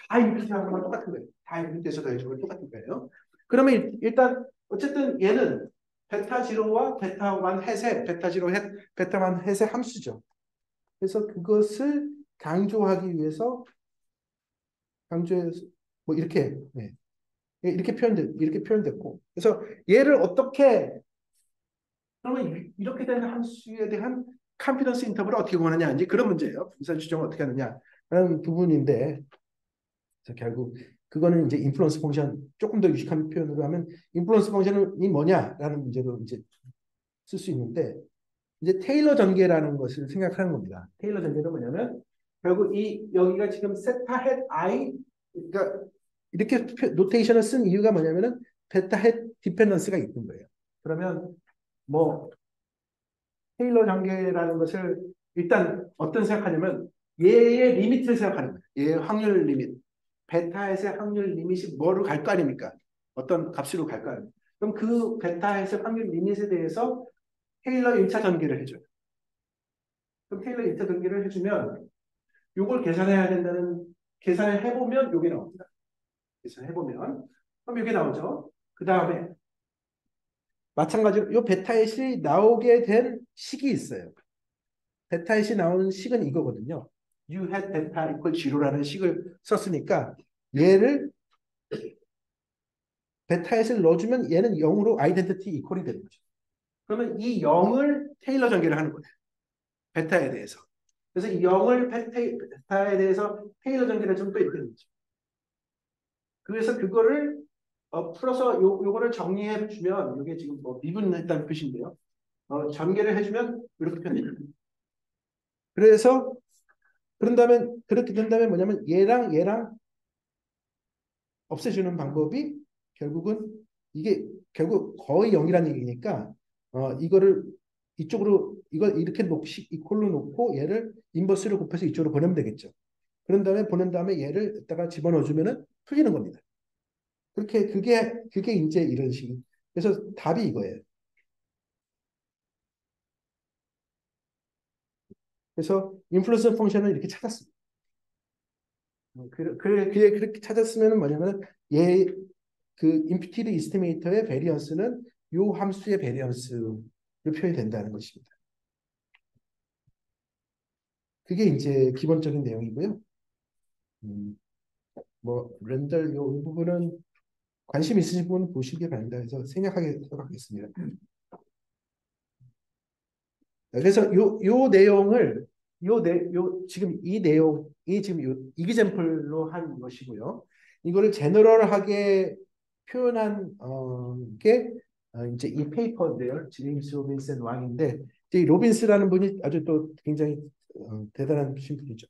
다 임피트하는 건 똑같은 거예요. 다 임피트에서 더해주는 건 똑같은 거예요. 그러면 일단 어쨌든 얘는 베타 지로와 베타 1 햇의 베타 지로 햇, 베타 1 햇의 함수죠. 그래서 그것을 강조하기 위해서 강조해서 뭐 이렇게 네. 이렇게 표현됐고 그래서 얘를 어떻게 그러면 이렇게 되는 함수에 대한 컨피던스 인터벌을 어떻게 구하느냐 이제 그런 문제예요. 분산 추정을 어떻게 하느냐라는 부분인데 그래서 결국 그거는 이제 인플루언스 펑션 조금 더 유식한 표현으로 하면 인플루언스 펑션이 뭐냐라는 문제로 이제 쓸 수 있는데 이제 테일러 전개라는 것을 생각하는 겁니다. 테일러 전개는 뭐냐면 결국 이 여기가 지금 세타 헷 I 그러니까 이렇게 노테이션을 쓴 이유가 뭐냐면은 베타 헤 디펜던스가 있는 거예요. 그러면 뭐 테일러 전개라는 것을 일단 어떤 생각하냐면 얘의 리미트를 생각하는 거예요. 얘의 확률 리미트. 베타에서의 확률 리밋이 뭐로 갈 거 아닙니까? 어떤 값으로 갈 거 아닙니까? 그럼 그 베타에서의 확률 리밋에 대해서 테일러 1차 전개를 해줘요. 그럼 테일러 1차 전개를 해주면 요걸 계산해야 된다는 계산을 해보면 요게 나옵니다. 계산해보면 그럼 요게 나오죠. 그 다음에 마찬가지로 요 베타잇이 나오게 된 식이 있어요. 베타잇이 나오는 식은 이거거든요. You had beta equal 0라는 식을 썼으니까 얘를 베타잇을 넣어주면 얘는 0으로 아이덴티티 이퀄이 되는 거죠. 그러면 이 0을 테일러 전개를 하는 거예요. 베타에 대해서. 그래서 이 0을 베타에 대해서 테일러 전개를 좀 또 이렇게 되는 거죠. 그래서 그거를 풀어서 요거를 정리해 주면 이게 지금 뭐 미분했다는 뜻인데요. 전개를 해주면 이렇게 표현됩니다. 그래서 그렇게 된다면 뭐냐면 얘랑 없애주는 방법이 결국은 이게 결국 거의 0이라는 얘기니까 이거를 이쪽으로 이걸 이렇게 이꼴로 놓고 얘를 인버스로 곱해서 이쪽으로 보내면 되겠죠. 그런 다음에 보낸 다음에 얘를 여기다가 집어넣어주면은 풀리는 겁니다. 그렇게 그게 이제 이런 식. 그래서 답이 이거예요. 그래서 인플루언서 펑션을 이렇게 찾았습니다. 그렇게 찾았으면 뭐냐면 얘 그 임퓨티드 이스티메이터의 베리언스는 요 함수의 베리언스로 표현이 된다는 것입니다. 그게 이제 기본적인 내용이고요. 뭐 렌덜 요 부분은 관심 있으신 분은 보시기 바랍니다. 그래서 생략하게 하겠습니다. 그래서 요 내용을 지금 이 내용이 지금 요 이기잼플로 한 것이고요. 이거를 제너럴하게 표현한 게 이제 이 페이퍼인데요. 제임스 로빈슨 왕인데 이 로빈스라는 분이 아주 또 굉장히 대단한 신분이죠.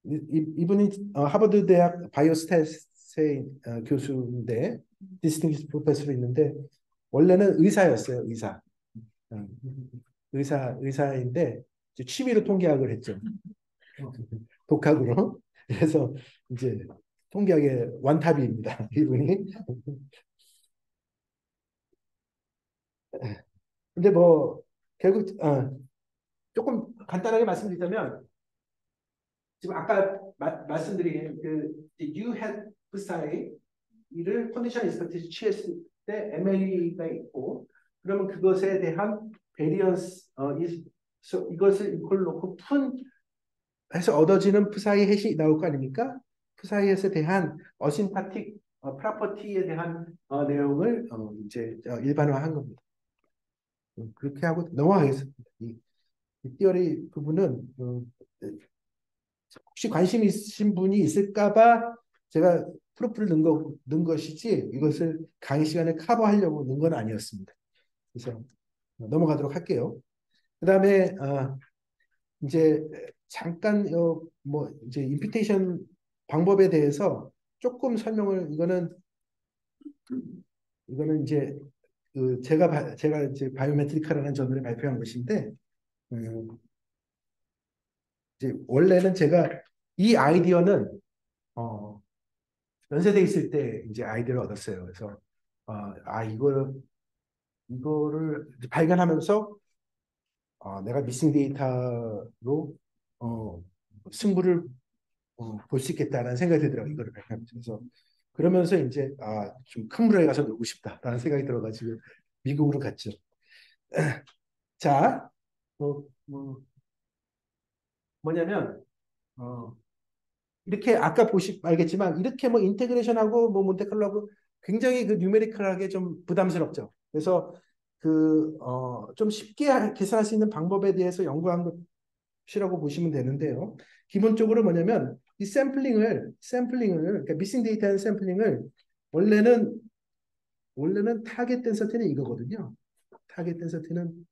이분이 하버드 대학 바이오스탯의 교수인데 디스팅기스 프로페서로 있는데 원래는 의사였어요. 어, 의사인데 취미로 통계학을 했죠. 독학으로. 그래서 이제 통계학의 완탑입니다. 이분이. 근데 뭐 결국 조금 간단하게 말씀드리자면 지금 아까 말씀드린 그 U had psi 이를 컨디션 익스펙티지 취했을 때 MLE가 있고 그러면 그것에 대한 베리언스 이것을 이걸 놓고 해서 얻어지는 푸사이 햇이 나올 거 아닙니까? 푸사이 햇에 대한 어신타틱 프로퍼티에 대한 내용을 이제 일반화한 겁니다. 그렇게 하고 넘어가겠습니다. 이 티어리 부분은 혹시 관심 있으신 분이 있을까봐 제가 프로프를 넣은 것이지 이것을 강의 시간에 커버하려고 넣은 건 아니었습니다. 그래서 넘어가도록 할게요. 그 다음에 이제 잠깐 뭐 이제 임피테이션 방법에 대해서 조금 설명을 이거는 이제 제가 이제 바이오메트리카라는 저널에 발표한 것인데 음, 이제 원래는 제가 이 아이디어는 어, 연세대 있을 때 이제 아이디어를 얻었어요. 그래서 이거를 발견하면서 내가 미싱 데이터로 승부를 볼 수 있겠다라는 생각이 들더라고요. 이거를 발견하면서. 그래서 그러면서 이제 좀 큰 물에 가서 놀고 싶다라는 생각이 들어가지고 미국으로 갔죠. 자, 뭐냐면 이렇게 아까 알겠지만 이렇게 뭐 인테그레이션하고 뭐 몬테칼로하고 굉장히 그 뉴메리컬하게 좀 부담스럽죠. 그래서 좀 쉽게 계산할 수 있는 방법에 대해서 연구한 것이라고 보시면 되는데요. 기본적으로 뭐냐면 이 샘플링을 그러니까 미싱 데이터의 샘플링을 원래는 타겟 덴서티는 이거거든요. 타겟 덴서티는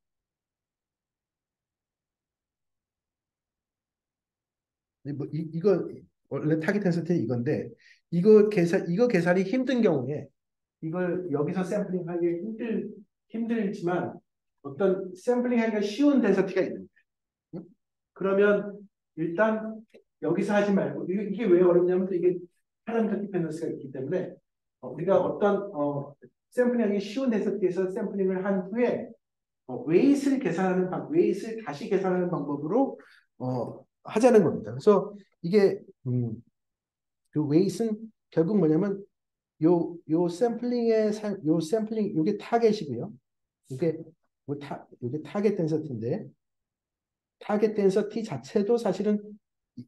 이거 원래 타겟 덴서티는 이건데 이거 계산이 힘든 경우에 이걸 여기서 샘플링하기 힘들지만 어떤 샘플링하기가 쉬운 덴서티가 있는 거예요. 그러면 일단 여기서 하지 말고 이게 왜 어렵냐면 이게 파라미터 디펜던스가 있기 때문에 우리가 어떤 샘플링하기 쉬운 덴서티에서 샘플링을 한 후에 웨이트를 다시 계산하는 방법으로 하자는 겁니다. 그래서 이게 그 웨이트는 결국 뭐냐면 요 샘플링 요게 타겟이고요. 이게 요게 타겟 덴서티인데 타겟 덴서티 자체도 사실은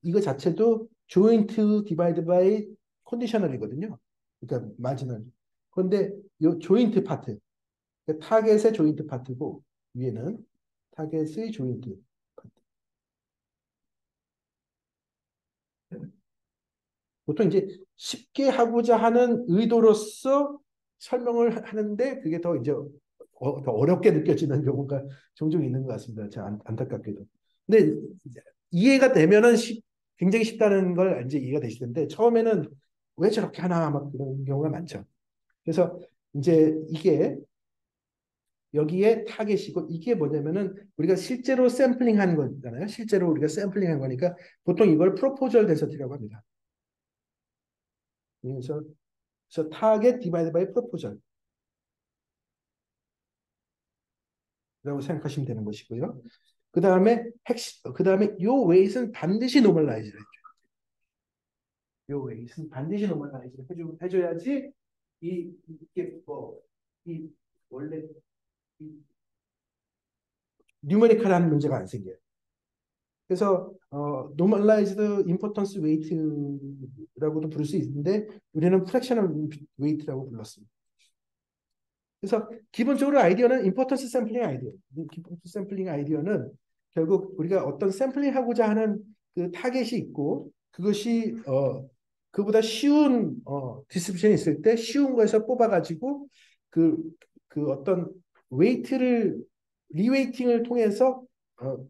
이거 자체도 조인트 디바이드 바이 컨디셔널이거든요. 그러니까 마지널. 그런데 요 조인트 파트 그러니까 타겟의 조인트 파트고 위에는 타겟의 조인트 파트. 보통 이제 쉽게 하고자 하는 의도로서 설명을 하는데 그게 더 이제 더 어렵게 느껴지는 경우가 종종 있는 것 같습니다. 안타깝게도. 근데 이해가 되면은 굉장히 쉽다는 걸 이제 이해가 되실 텐데 처음에는 왜 저렇게 하나 막 그런 경우가 많죠. 그래서 이제 이게 여기에 타겟이고 이게 뭐냐면은 우리가 실제로 샘플링한 거잖아요. 실제로 우리가 샘플링한 거니까 보통 이걸 프로포절 덴서티라고 합니다. 그래서 타겟 디바이드 바이 프로포절라고 생각하시면 되는 것이고요. 그 다음에 요 웨이트는 반드시 노멀라이즈를 해줘요. 요 웨이트는 반드시 노멀라이즈를 해줘야지 이게 이 원래 이 뉴메리컬한 문제가 안 생겨요. 그래서 normalized importance weight라고도 부를 수 있는데 우리는 fractional weight라고 불렀습니다. 그래서 기본적으로 아이디어는 importance sampling 아이디어. importance sampling 아이디어는 결국 우리가 어떤 샘플링 하고자 하는 그 타겟이 있고 그것이 그보다 쉬운 디스트리뷰션이 있을 때 쉬운 거에서 뽑아가지고 그, 그 어떤 웨이트를 리웨이팅을 통해서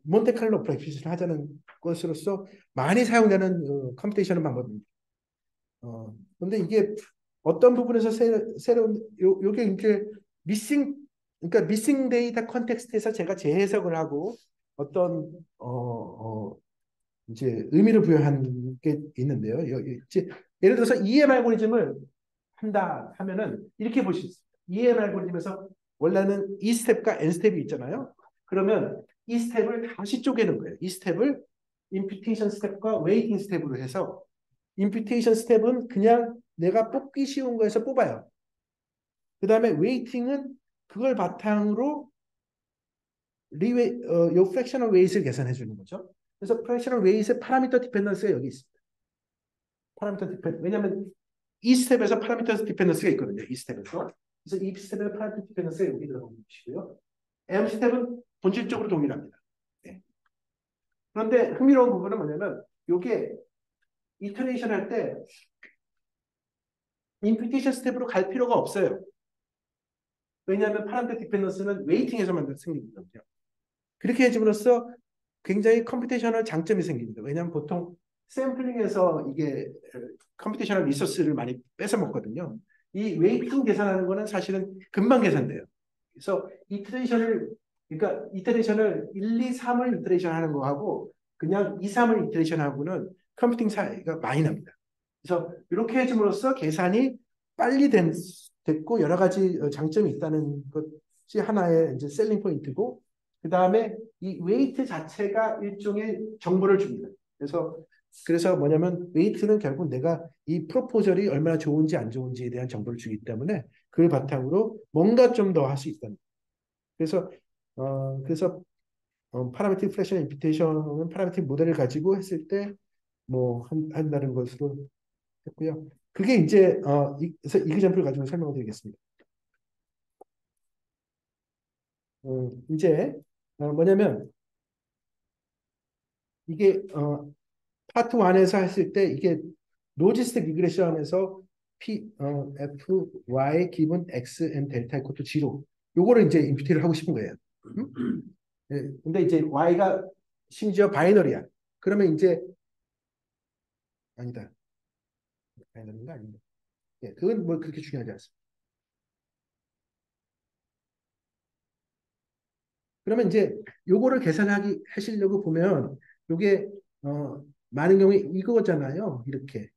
몬테칼로 프랙티스를 하자는 것으로서 많이 사용되는 컴퓨테이션 방법입니다. 근데 이게 어떤 부분에서 새로운 요게 이제 미싱 그러니까 미싱 데이터 컨텍스트에서 제가 재해석을 하고 어떤 이제 의미를 부여한 게 있는데요. 이제 예를 들어서 EM 알고리즘을 한다 하면은 이렇게 볼 수 있습니다. EM 알고리즘에서 원래는 E 스텝과 N 스텝이 있잖아요. 그러면 이 스텝을 다시 쪼개는 거예요. 이 스텝을 임퓨테이션 스텝과 웨이팅 스텝으로 해서 임퓨테이션 스텝은 그냥 내가 뽑기 쉬운 거에서 뽑아요. 그 다음에 웨이팅은 그걸 바탕으로 요 프랙셔널 웨이트를 계산해 주는 거죠. 그래서 프랙셔널 웨이트의 파라미터 디펜던스가 여기 있습니다. 왜냐하면 이 스텝에서 파라미터 디펜던스가 있거든요. 이 스텝에서. 그래서 이 스텝의 파라미터 디펜던스가 여기 들어가는 것이고요. M 스텝은 본질적으로 동일합니다. 네. 그런데 흥미로운 부분은 뭐냐면 이게 이터레이션 할 때 임퓨테이션 스텝으로 갈 필요가 없어요. 왜냐하면 파라미터 디펜던스는 웨이팅에서만 생기거든요. 그렇게 해줌으로써 굉장히 컴퓨테이셔널 장점이 생깁니다. 왜냐하면 보통 샘플링에서 이게 컴퓨테이셔널 리소스를 많이 뺏어 먹거든요. 이 웨이팅 계산하는 거는 사실은 금방 계산돼요. 그래서 그러니까 이터레이션을 1, 2, 3을 이터레이션 하는 거하고 그냥 2, 3을 이터레이션 하고는 컴퓨팅 차이가 많이 납니다. 그래서 이렇게 해줌으로써 계산이 빨리 됐고 여러 가지 장점이 있다는 것이 하나의 이제 셀링 포인트고 그 다음에 이 웨이트 자체가 일종의 정보를 줍니다. 그래서 뭐냐면 웨이트는 결국 내가 이 프로포절이 얼마나 좋은지 안 좋은지에 대한 정보를 주기 때문에 그걸 바탕으로 뭔가 좀 더 할 수 있다. 그래서 파라메트릭 프랙션 임퓨테이션은 파라메트릭 모델을 가지고 했을 때 뭐 한다는 것으로 했고요. 그게 이제 그래서 이그젬플을 가지고 설명을 드리겠습니다. 이제 뭐냐면 이게 파트 1에서 했을 때 이게 로지스틱 리그레션에서 F, Y 기본 X and 델타 이퀄 투 0 요거를 이제 임퓨테를 하고 싶은 거예요. 네, 근데 이제 Y가 심지어 바이너리야. 그러면 이제 아니다. 가야 되는 거 아닙니다. 예, 그건 뭐 그렇게 중요하지 않습니다. 그러면 이제 요거를 계산하기 하시려고 보면 요게 많은 경우에 이거잖아요. 이렇게.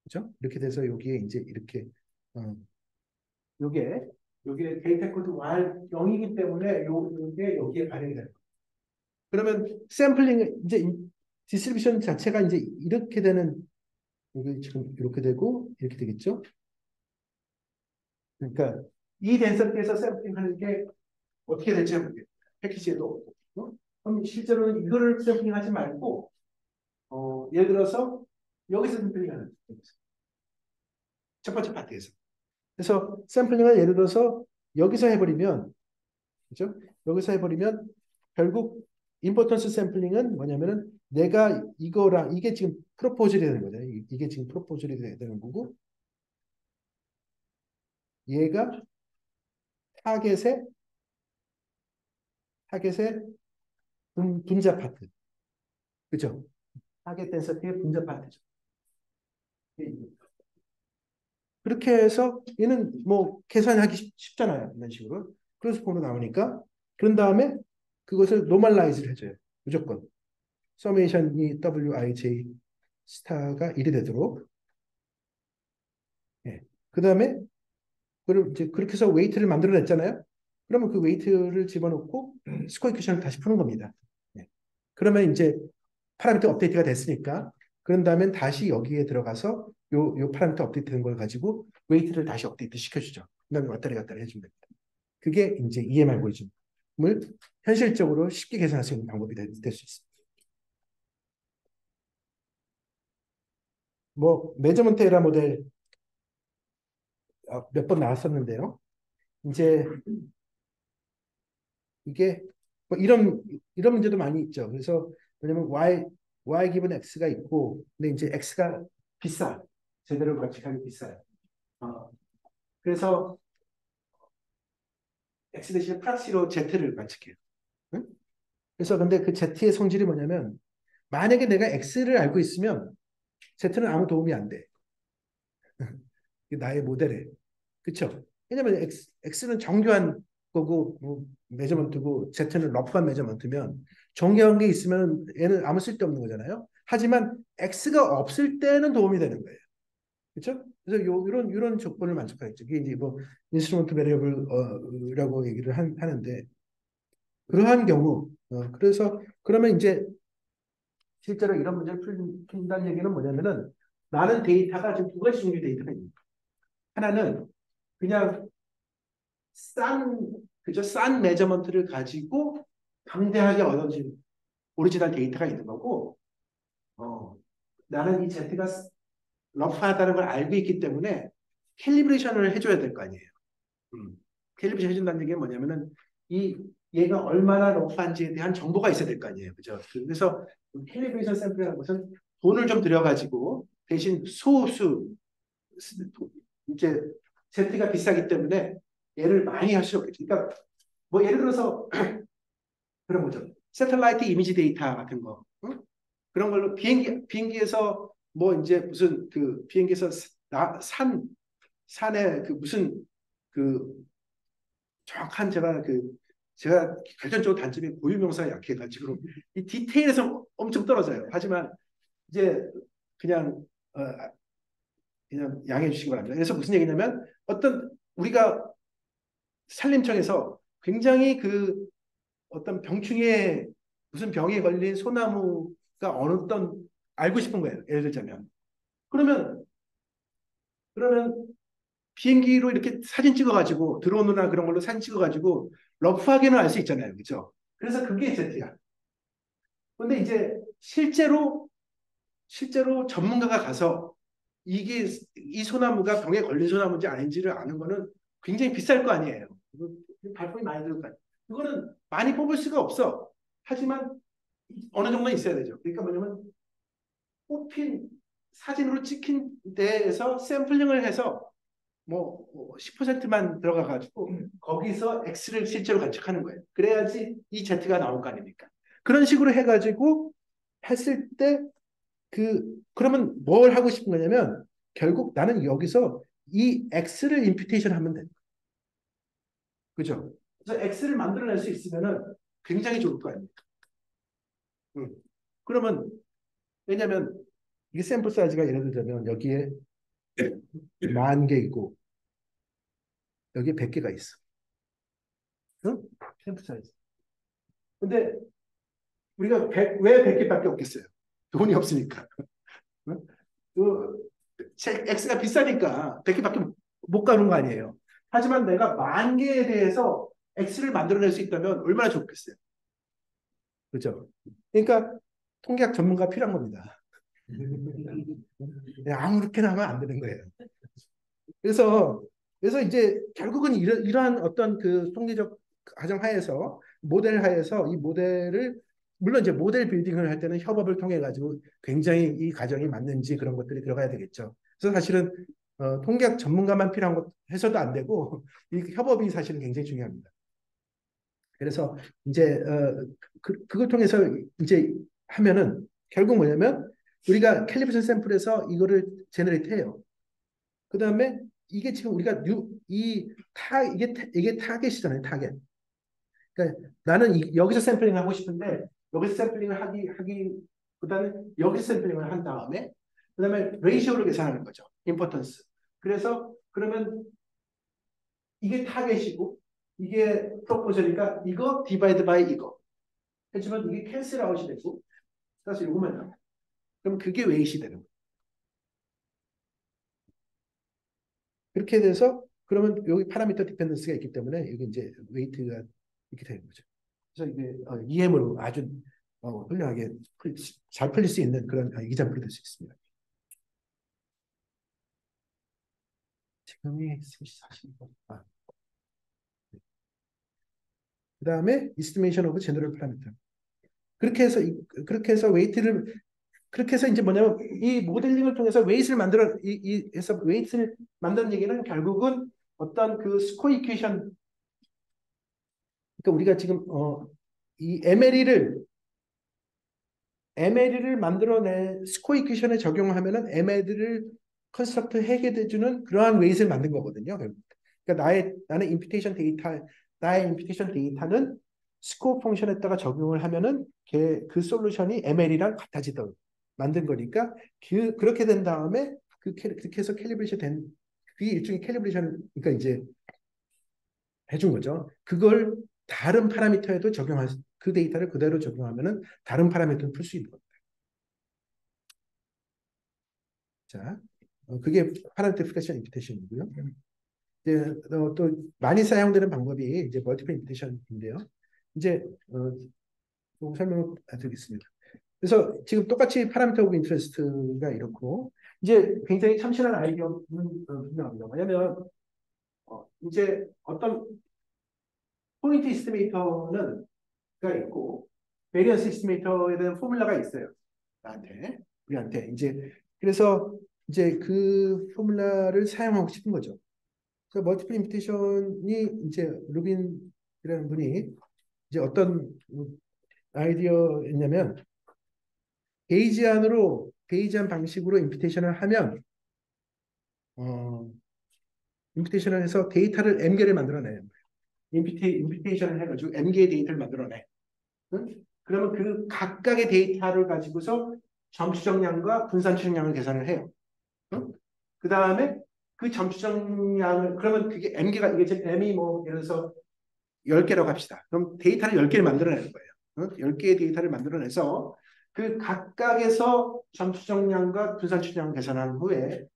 그죠? 이렇게 돼서 여기에 이제 이렇게 어, 요게 요게 데이터 코드 Y 0이기 때문에 요게 여기에 반영이 돼요. 그러면 샘플링 이제 디스트리뷰션 자체가 이제 이렇게 되는 여기 지금 이렇게 되고 이렇게 되겠죠? 그러니까 이 덴서티에서 샘플링하는 게 어떻게 될지 모르겠어요. 패키지에도 없고. 그럼 실제로는 이거를 샘플링하지 말고 예를 들어서 여기서 샘플링하는 첫 번째 파트에서. 그래서 샘플링을 예를 들어서 여기서 해버리면 그죠? 여기서 해버리면 결국 임포턴스 샘플링은 뭐냐면은 내가 이거랑 이게 지금 프로포즐이 되는 거잖아요. 이게 지금 프로포즐이 되는 거고 얘가 타겟의 타겟의 분자 파트. 그죠? 타겟 덴서티의 분자 파트죠. 그렇게 해서 얘는 뭐 계산하기 쉽잖아요. 이런 식으로. 그래서 번호 나오니까 그런 다음에 그것을 노멀라이즈를 해줘요. 무조건. 서메이션이 wij 스타가 1이 되도록. 예. 그 다음에 그럼 이제 그렇게 해서 웨이트를 만들어냈잖아요. 그러면 그 웨이트를 집어넣고 스코어 이퀘이션을 다시 푸는 겁니다. 예. 그러면 이제 파라미터 업데이트가 됐으니까 그런 다음에 다시 여기에 들어가서 요 파라미터 업데이트 된 걸 가지고 웨이트를 다시 업데이트 시켜주죠. 그 다음에 왔다리 갔다리 해주면 됩니다. 그게 이제 EM 알고리즘을 현실적으로 쉽게 계산할 수 있는 방법이 될 수 있습니다. 뭐 매저먼트 에라 모델 몇 번 나왔었는데요. 이제 이게 뭐 이런 문제도 많이 있죠. 그래서 왜냐면 y 기분 x가 있고 근데 이제 x가 비싸. 제대로 관측하기 비싸요. 어, 그래서 x 대신에 프락시로 z를 관측해요. 응? 그래서 근데 그 z의 성질이 뭐냐면 만약에 내가 x를 알고 있으면 z는 아무 도움이 안 돼. 나의 모델에. 그쵸? 왜냐면 X는 정교한 거고, 뭐, 매저먼트고, Z는 러프한 매저먼트면, 정교한 게 있으면 얘는 아무 쓸데없는 거잖아요. 하지만 X가 없을 때는 도움이 되는 거예요. 그렇죠? 그래서 이런 조건을 만족하겠죠. 이게 이제 뭐 인스트루먼트 베리어블라고 얘기를 하는데 그러한 경우 그래서 그러면 이제 실제로 이런 문제를 푼다는 얘기는 뭐냐면은 나는 데이터가 지금 두 가지 종류의 데이터가 있는 거예요. 하나는 그냥 싼, 그죠? 싼 매저먼트를 가지고 방대하게 얻어진 오리지널 데이터가 있는 거고, 어, 나는 이 Z가 러프하다는 걸 알고 있기 때문에 캘리브레이션을 해줘야 될 거 아니에요. 캘리브레이션 해준다는 얘기는 뭐냐면은 이 얘가 얼마나 러프한지에 대한 정보가 있어야 될 거 아니에요. 그죠? 그래서 캘리브레이션 샘플이라는 것은 돈을 좀 들여가지고 대신 소수 이제 Z가 비싸기 때문에 얘를 많이 할 수 없겠죠. 그러니까 뭐 예를 들어서 그런 거죠. 새틀라이트 이미지 데이터 같은 거. 응? 그런 걸로 비행기에서 뭐 이제 무슨 그 비행기에서 산에 그 무슨 그 정확한 제가 결정적으로 단점이 고유명사가 약해가지고 이 디테일에서 엄청 떨어져요. 하지만 이제 그냥 그냥 양해해 주시기 바랍니다. 그래서 무슨 얘기냐면 어떤 우리가 산림청에서 굉장히 그 어떤 병충해 무슨 병에 걸린 소나무가 어떤 알고 싶은 거예요. 예를 들자면 그러면 비행기로 이렇게 사진 찍어가지고 드론이나 그런 걸로 사진 찍어가지고 러프하게는 알 수 있잖아요, 그렇죠? 그래서 그게 Z야. 근데 이제 실제로 전문가가 가서 이게 이 소나무가 병에 걸린 소나무인지 아닌지를 아는 거는 굉장히 비쌀 거 아니에요. 발품이 많이 들을 거 아니에요. 그거는 많이 뽑을 수가 없어. 하지만 어느 정도는 있어야 되죠. 그러니까 뭐냐면 뽑힌 사진으로 찍힌 데에서 샘플링을 해서 뭐 10%만 들어가 가지고 거기서 X를 실제로 관측하는 거예요. 그래야지 이 Z가 나올 거 아닙니까? 그런 식으로 해가지고 했을 때 그러면 뭘 하고 싶은 거냐면 결국 나는 여기서 이 x를 임퓨테이션 하면 돼. 그죠? 그래서 x를 만들어낼 수 있으면은 굉장히 좋을 거 아닙니까? 응. 그러면 왜냐면 이게 샘플 사이즈가 예를 들자면 여기에 10,000개 있고 여기에 100개가 있어. 응? 샘플 사이즈. 근데 우리가 왜 100개밖에 없겠어요? 돈이 없으니까. 응? X가 비싸니까 100개밖에 못 가는 거 아니에요. 하지만 내가 10,000개에 대해서 X를 만들어낼 수 있다면 얼마나 좋겠어요. 그죠? 그러니까 통계학 전문가 필요한 겁니다. 아무렇게나 하면 안 되는 거예요. 그래서 이제 결국은 이러한 어떤 그 통계적 가정 하에서 모델 하에서 이 모델을 물론 이제 모델 빌딩을 할 때는 협업을 통해 가지고 굉장히 이 가정이 맞는지 그런 것들이 들어가야 되겠죠. 그래서 사실은 통계학 전문가만 필요한 것 해서도 안 되고 이 협업이 사실은 굉장히 중요합니다. 그래서 이제 그걸 통해서 이제 하면은 결국 뭐냐면 우리가 캘리브레이션 샘플에서 이거를 제너레이트 해요. 그 다음에 이게 지금 우리가 이게 타겟이잖아요, 타겟. 그러니까 나는 여기서 샘플링 하고 싶은데 여기서 샘플링을 그다음에 여기서 샘플링을 한 다음에 그다음에 레이시오를 계산하는 거죠. 임포턴스. 그래서 그러면 이게 타겟이고 이게 프로포저니까 이거 디바이드 바이 이거 해주면 이게 캔슬 아웃이 되고 그래서 요거만 나와요. 그럼 그게 웨이시 되는 거예요. 그렇게 돼서 그러면 여기 파라미터 디펜던스가 있기 때문에 여기 이제 웨이트가 이렇게 되는 거죠. 그래서 이게 EM으로 아주 훌륭하게 잘 풀릴 수 있는 그런 이자풀이 될 수 있습니다. 지금이 3시 40분. 그 다음에 estimation of general parameter. 그렇게 해서 웨이트를 그렇게 해서 이제 뭐냐면 이 모델링을 통해서 웨이트를 만들어 해서 웨이트를 만드는 얘기는 결국은 어떤 그 스코어 이퀘이션 그러니까 우리가 지금 이 MLE를 만들어내 스코어 이퀘이션에 적용하면은 MLE를 컨스트럭트 해결해주는 그러한 웨이트를 만든 거거든요. 그러니까 나의 임피테이션 데이터는 스코어 펑션에다가 적용을 하면은 그 솔루션이 ML이랑 같아지도록 만든 거니까 그렇게 된 다음에 그렇게 해서 캘리브레이션 된 그게 일종의 캘리브레이션 그러니까 이제 해준 거죠. 그걸 다른 파라미터에도 적용할 그 데이터를 그대로 적용하면은 다른 파라미터를 풀 수 있는 겁니다. 자, 그게 파라미터 프레션 임피테이션이고요. 이제 또 많이 사용되는 방법이 이제 멀티플 임피테이션인데요. 이제 설명을 드리겠습니다. 그래서 지금 똑같이 파라미터 오브 인터레스트가 이렇고 이제 굉장히 참신한 아이디어는 분명합니다. 뭐냐면 이제 어떤 포인트 이스티메이터는 가 있고 베리언스 이스티메이터에 대한 포뮬라가 있어요. 우리한테 이제 그래서 이제 그 포뮬라를 사용하고 싶은 거죠. 그래서 멀티플 임피테이션이 이제 루빈이라는 분이 이제 어떤 아이디어였냐면 베이지안 방식으로 임피테이션을 하면 임피테이션을 해서 데이터를 M개를 만들어내요. 임피테이션을 해가지고 M개의 데이터를 만들어내. 응? 그러면 그 각각의 데이터를 가지고서 점수정량과 분산출력량을 계산을 해요. 응? 그 다음에 그 점수정량을 그러면 그게 M개가 이게 지금 M이 뭐 예를 들어서 10개라고 합시다. 그럼 데이터를 10개를 만들어내는 거예요. 응? 10개의 데이터를 만들어내서 그 각각에서 점수정량과 분산출력량을 계산한 후에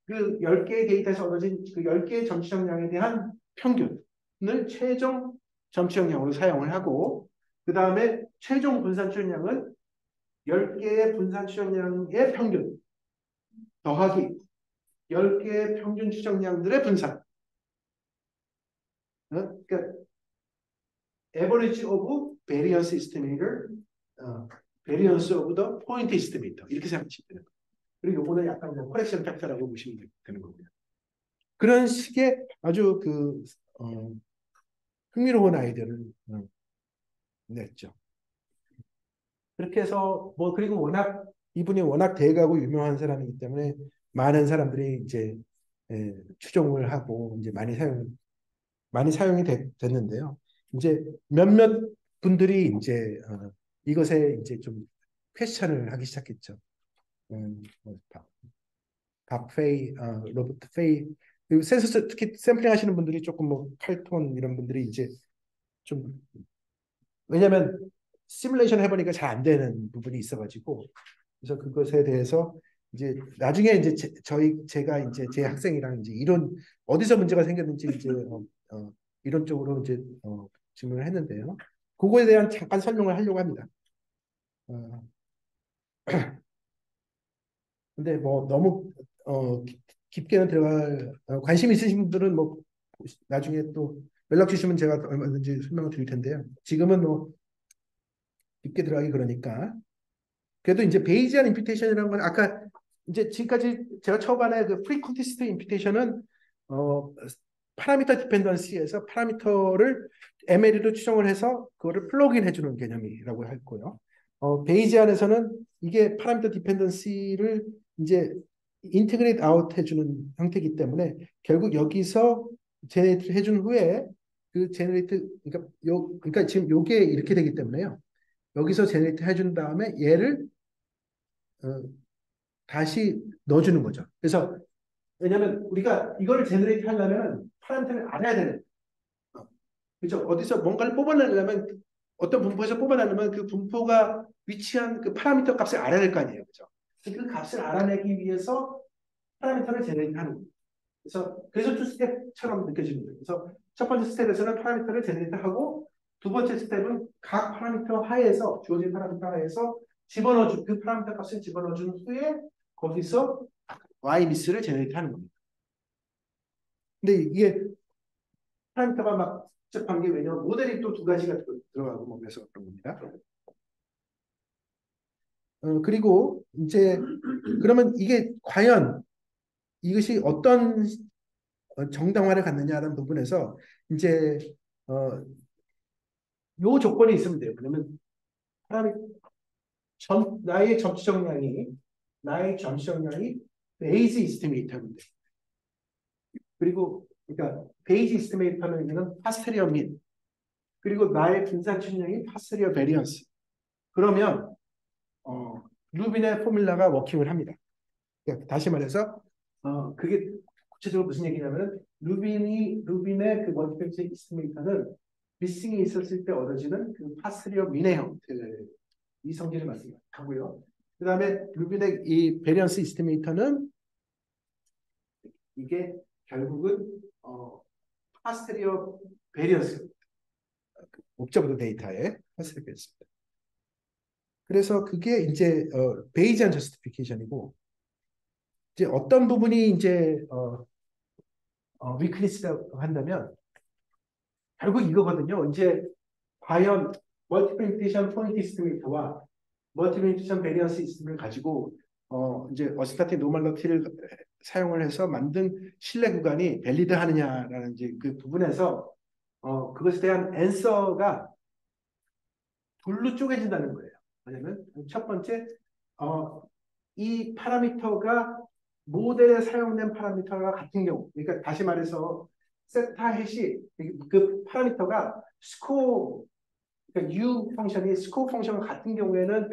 그 10개의 데이터에서 얻어진 그 10개의 점수정량에 대한 평균을 최종 점수정량으로 사용을 하고 그 다음에 최종 분산 출력량은 10개의 분산 출력량의 평균 더하기 10개의 평균 추정량들의 분산. 그러니까 average of variance estimator, variance of the point estimator 이렇게 생각하시면 돼요. 그리고 요거는 약간 뭐 correction factor라고 보시면 되는 거고요. 그런 식의 아주 흥미로운 아이디어를 냈죠. 그렇게 해서 뭐 그리고 워낙 이분이 워낙 대가고 유명한 사람이기 때문에 많은 사람들이 이제 추종을 하고 이제 많이 사용이 됐는데요. 이제 몇몇 분들이 이제 이것에 이제 좀 퀘스천을 하기 시작했죠. 뭐 박페이, 로버트 페이, 그리고 센서 특히 샘플링 하시는 분들이 조금 뭐 칼톤 이런 분들이 이제 좀 왜냐하면 시뮬레이션 해보니까 잘 안 되는 부분이 있어가지고 그래서 그것에 대해서 이제 나중에 이제 제가 이제 제 학생이랑 이제 이론 어디서 문제가 생겼는지 이제 이론적으로 이제 질문을 했는데요. 그거에 대한 잠깐 설명을 하려고 합니다. 어, 근데 뭐 너무 깊게는 들어갈 관심 있으신 분들은 뭐 나중에 또 연락 주시면 제가 얼마든지 설명을 드릴 텐데요. 지금은 뭐 깊게 들어가기 그러니까 그래도 이제 베이지안 임퓨테이션이라는 건 아까 이제 지금까지 제가 초반에 그 프리콘티스트 임퓨테이션은 어 파라미터 디펜던시에서 파라미터를 ML로 추정을 해서 그거를 플러그인 해주는 개념이라고 했고요. 베이지안에서는 이게 파라미터 디펜던시를 이제 인테그레이트 아웃 해주는 형태이기 때문에 결국 여기서 제네레이트 해준 후에 그 제네레이트 그러니까 지금 요게 이렇게 되기 때문에요. 여기서 제네레이트 해준 다음에 얘를 어, 다시 넣어주는 거죠. 그래서 왜냐하면 우리가 이거를 제너레이트 하려면 파라미터를 알아야 되는 그죠? 어디서 뭔가를 뽑아내려면 어떤 분포에서 뽑아내려면 그 분포가 위치한 그 파라미터 값을 알아야 될 거 아니에요. 그죠? 그 값을 알아내기 위해서 파라미터를 제너레이트 하는 거예요. 그래서 투 스텝처럼 느껴지는 거예요. 그래서 첫 번째 스텝에서는 파라미터를 제너레이트 하고 두 번째 스텝은 각 파라미터 하에서 주어진 파라미터 하에서 집어넣어준 그 파라미터 값을 집어넣어준 후에 거기서 y 미스를 제너레이트 하는 겁니다. 근데 이게 파라미터가 막 복잡한 게 왜냐면 모델이 또 두 가지가 들어가고 뭐 그래서 그런 겁니다. 그리고 이제 그러면 이게 과연 이것이 어떤 정당화를 갖느냐라는 부분에서 이제 어, 요 조건이 있으면 돼요. 그러면 사람이 나의 점수정량이 베이지 이스티메이터인데 그리고 그러니까 베이지 이스티메이터는 의미는 파스테리어 민 그리고 나의 분산 측량이 파스테리어 베리언스 그러면 어, 루빈의 포뮬라가 워킹을 합니다. 그러니까 다시 말해서 그게 구체적으로 무슨 얘기냐면은 루빈의 그 멀티플렉스 이스티메이터는 미싱이 있었을 때 얻어지는 그 파스리어 민의 형태 이 성질을 말씀하고요. 그 다음에 루빈의 이 베리언스 이스티메이터는 이게 결국은 파스테리어 베리언스 옵저브드 데이터의 파스테리어 베리언스입니다. 그래서 그게 이제 베이지안 저스티피케이션이고 이제 어떤 부분이 이제 위크니스라고 한다면 결국 이거거든요. 이제 과연 멀티플 임피테이션 포인트 이스티메이터와 멀티플 임피테이션 베리언스 이스티메이터를 가지고 이제 어스타틱 노멀러티를 사용을 해서 만든 신뢰 구간이 밸리드하느냐라는 이제 그 부분에서 그것에 대한 앤서가 둘로 쪼개진다는 거예요. 왜냐면 첫 번째 이 파라미터가 모델에 사용된 파라미터가 같은 경우, 그러니까 다시 말해서 세타 해시 그 파라미터가 스코어, 그러니까 U 펑션이 스코어 펑션과 같은 경우에는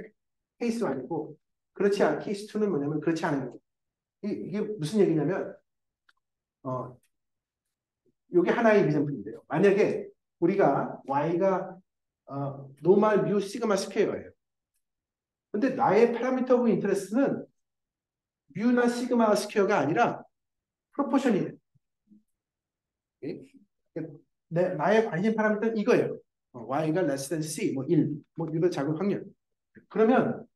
케이스 1이고 그렇지 않은 케이스 2는 뭐냐면 그렇지 않은 거죠. 이게 무슨 얘기냐면 이게 하나의 이그샘플인데요. 만약에 우리가 y가 노멀 뮤 시그마 스퀘어예요. 근데 나의 파라미터 오브 인터레스트는 뮤나 시그마 스퀘어가 아니라 프로포션이에요. 나의 관심 파라미터는 이거예요. y가 less than c, 뭐 1, 뭐 이거 작업 확률. 그러면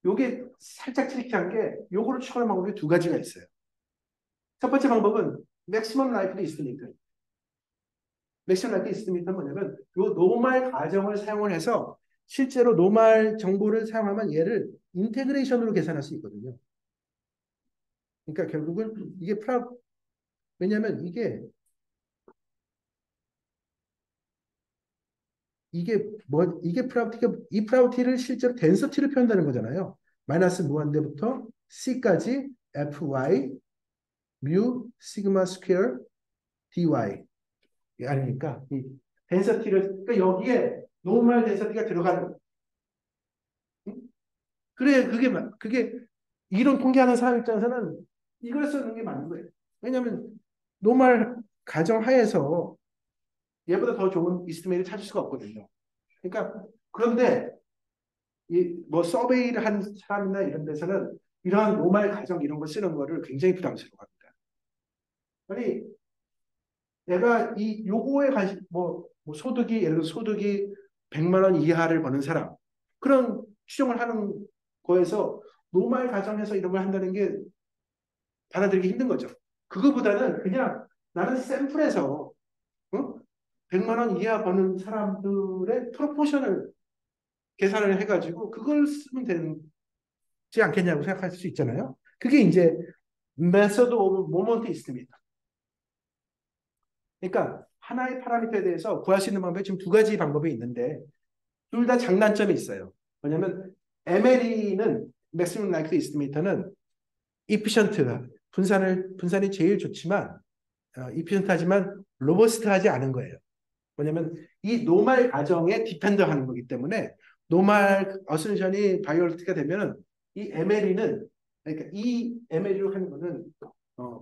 요게 살짝 트리키한 게 요거를 추가하는 방법이 두 가지가 있어요. 첫 번째 방법은 maximum likely estimate. maximum likely estimate는 뭐냐면 요 노멀 가정을 사용을 해서 실제로 노멀 정보를 사용하면 얘를 인테그레이션으로 계산할 수 있거든요. 그러니까 결국은 왜냐하면 이게 프라우티가 이 프라우티를 실제로 덴서티를 표현하는 거잖아요. 마이너스 무한대부터 C까지 Fy 뮤 시그마 스퀘어 dy 아니니까 이 덴서티를 그러니까 여기에 노멀 덴서티가 들어가는 거예요. 그래 그게 이론 통계하는 사람 입장에서는 이걸 쓰는 게 맞는 거예요. 왜냐하면 노멀 가정 하에서 얘보다 더 좋은 이스티메이트를 찾을 수가 없거든요. 그러니까 그런데 이 뭐 서베이를 한 사람이나 이런 데서는 이러한 노멀 가정 이런 거 쓰는 거를 굉장히 부담스러워합니다. 아니 내가 이 요거에 관심 뭐 소득이 예를 들어 소득이 100만 원 이하를 버는 사람 그런 추정을 하는 거에서 노멀 가정에서 이런 걸 한다는 게 받아들이기 힘든 거죠. 그거보다는 그냥 나는 샘플에서 100만 원 이하 버는 사람들의 프로포션을 계산을 해가지고 그걸 쓰면 되지 않겠냐고 생각할 수 있잖아요. 그게 이제 메소드 오브 모먼티스트입니다. 그러니까 하나의 파라미터에 대해서 구할 수 있는 방법이 지금 두 가지 방법이 있는데 둘 다 장단점이 있어요. 뭐냐면 MLE는 Maximum Likely Estimator는 efficient가 분산이 제일 좋지만 efficient하지만 로버스트하지 않은 거예요. 뭐냐면 이 노말 가정에 디펜더하는 거기 때문에 노말 어선션이 바이올리티가 되면은 이 MLE는 그러니까 이 MLE로 하는 거는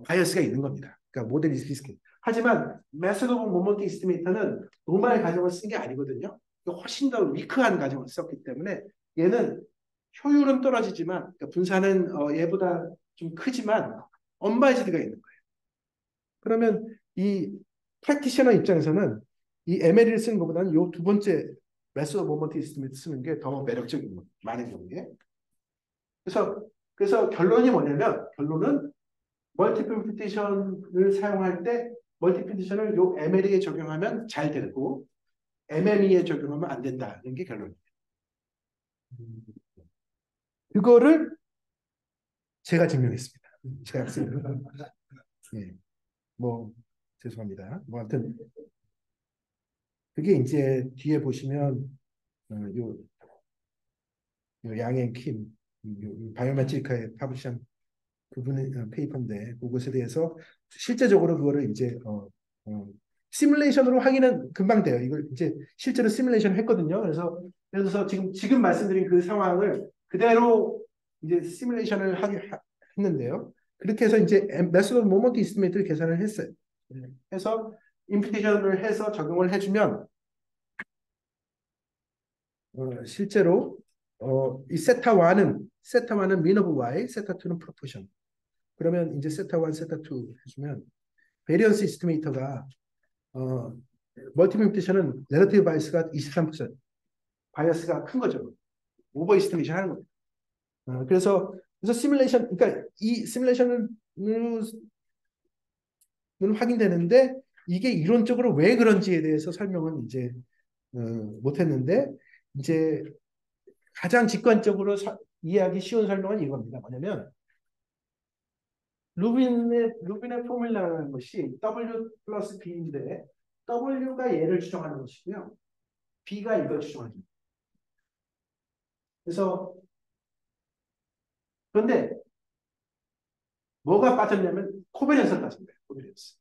바이어스가 있는 겁니다. 그러니까 모델 리스크. 하지만 메소드 오브 모먼트 이스티메이터는 노말 가정을 쓴 게 아니거든요. 훨씬 더 위크한 가정을 썼기 때문에 얘는 효율은 떨어지지만 그러니까 분산은 얘보다 좀 크지만 언바이즈드가 있는 거예요. 그러면 이 프랙티셔너 입장에서는 이 ML을 쓰는 것보다는 이 두 번째 메소드 오브 모먼트 이스티메이터 쓰는 게 더 매력적인 거예요. 많은 경우에. 그래서 결론이 뭐냐면 결론은 멀티플 컴퓨테이션을 사용할 때 멀티플 컴퓨테이션을 요 MLE에 적용하면 잘 되고 MME에 적용하면 안 된다는 게 결론입니다. 그거를 제가 증명했습니다. 제가 했습니다. 예, 뭐 죄송합니다. 뭐 하여튼 그게 이제 뒤에 보시면 요 양앤 킴 바이오메트리카에 파브리션 그분의 페이퍼인데 그것에 대해서 실제적으로 그거를 이제 시뮬레이션으로 확인은 금방 돼요. 이걸 이제 실제로 시뮬레이션 했거든요. 그래서 지금 말씀드린 그 상황을 그대로 이제 시뮬레이션을 했는데요. 그렇게 해서 이제 메소드 모먼트 이스티메이트를 계산을 했어요. 해서 임피테이션을 해서 적용을 해주면 실제로 이 세타1은 mean of y, 세타2는 proportion. 그러면 이제 세타1, 세타2 해주면 베리언스 이스티메이터가 멀티미테이션은 레러티브 바이어스가 23% 바이어스가 큰 거죠. 오버 이스티메이션 하는 거예요. 그래서 시뮬레이션 그러니까 이 시뮬레이션은 확인되는데 이게 이론적으로 왜 그런지에 대해서 설명은 이제 못했는데 이제 가장 직관적으로 이해하기 쉬운 설명은 이겁니다. 뭐냐면 루빈의 포뮬라라는 것이 W 플러스 B인데 W가 얘를 추정하는 것이고요. B가 이걸 추정하죠. 그래서 그런데 뭐가 빠졌냐면 코베런스가 빠진 거예요. 코베런스.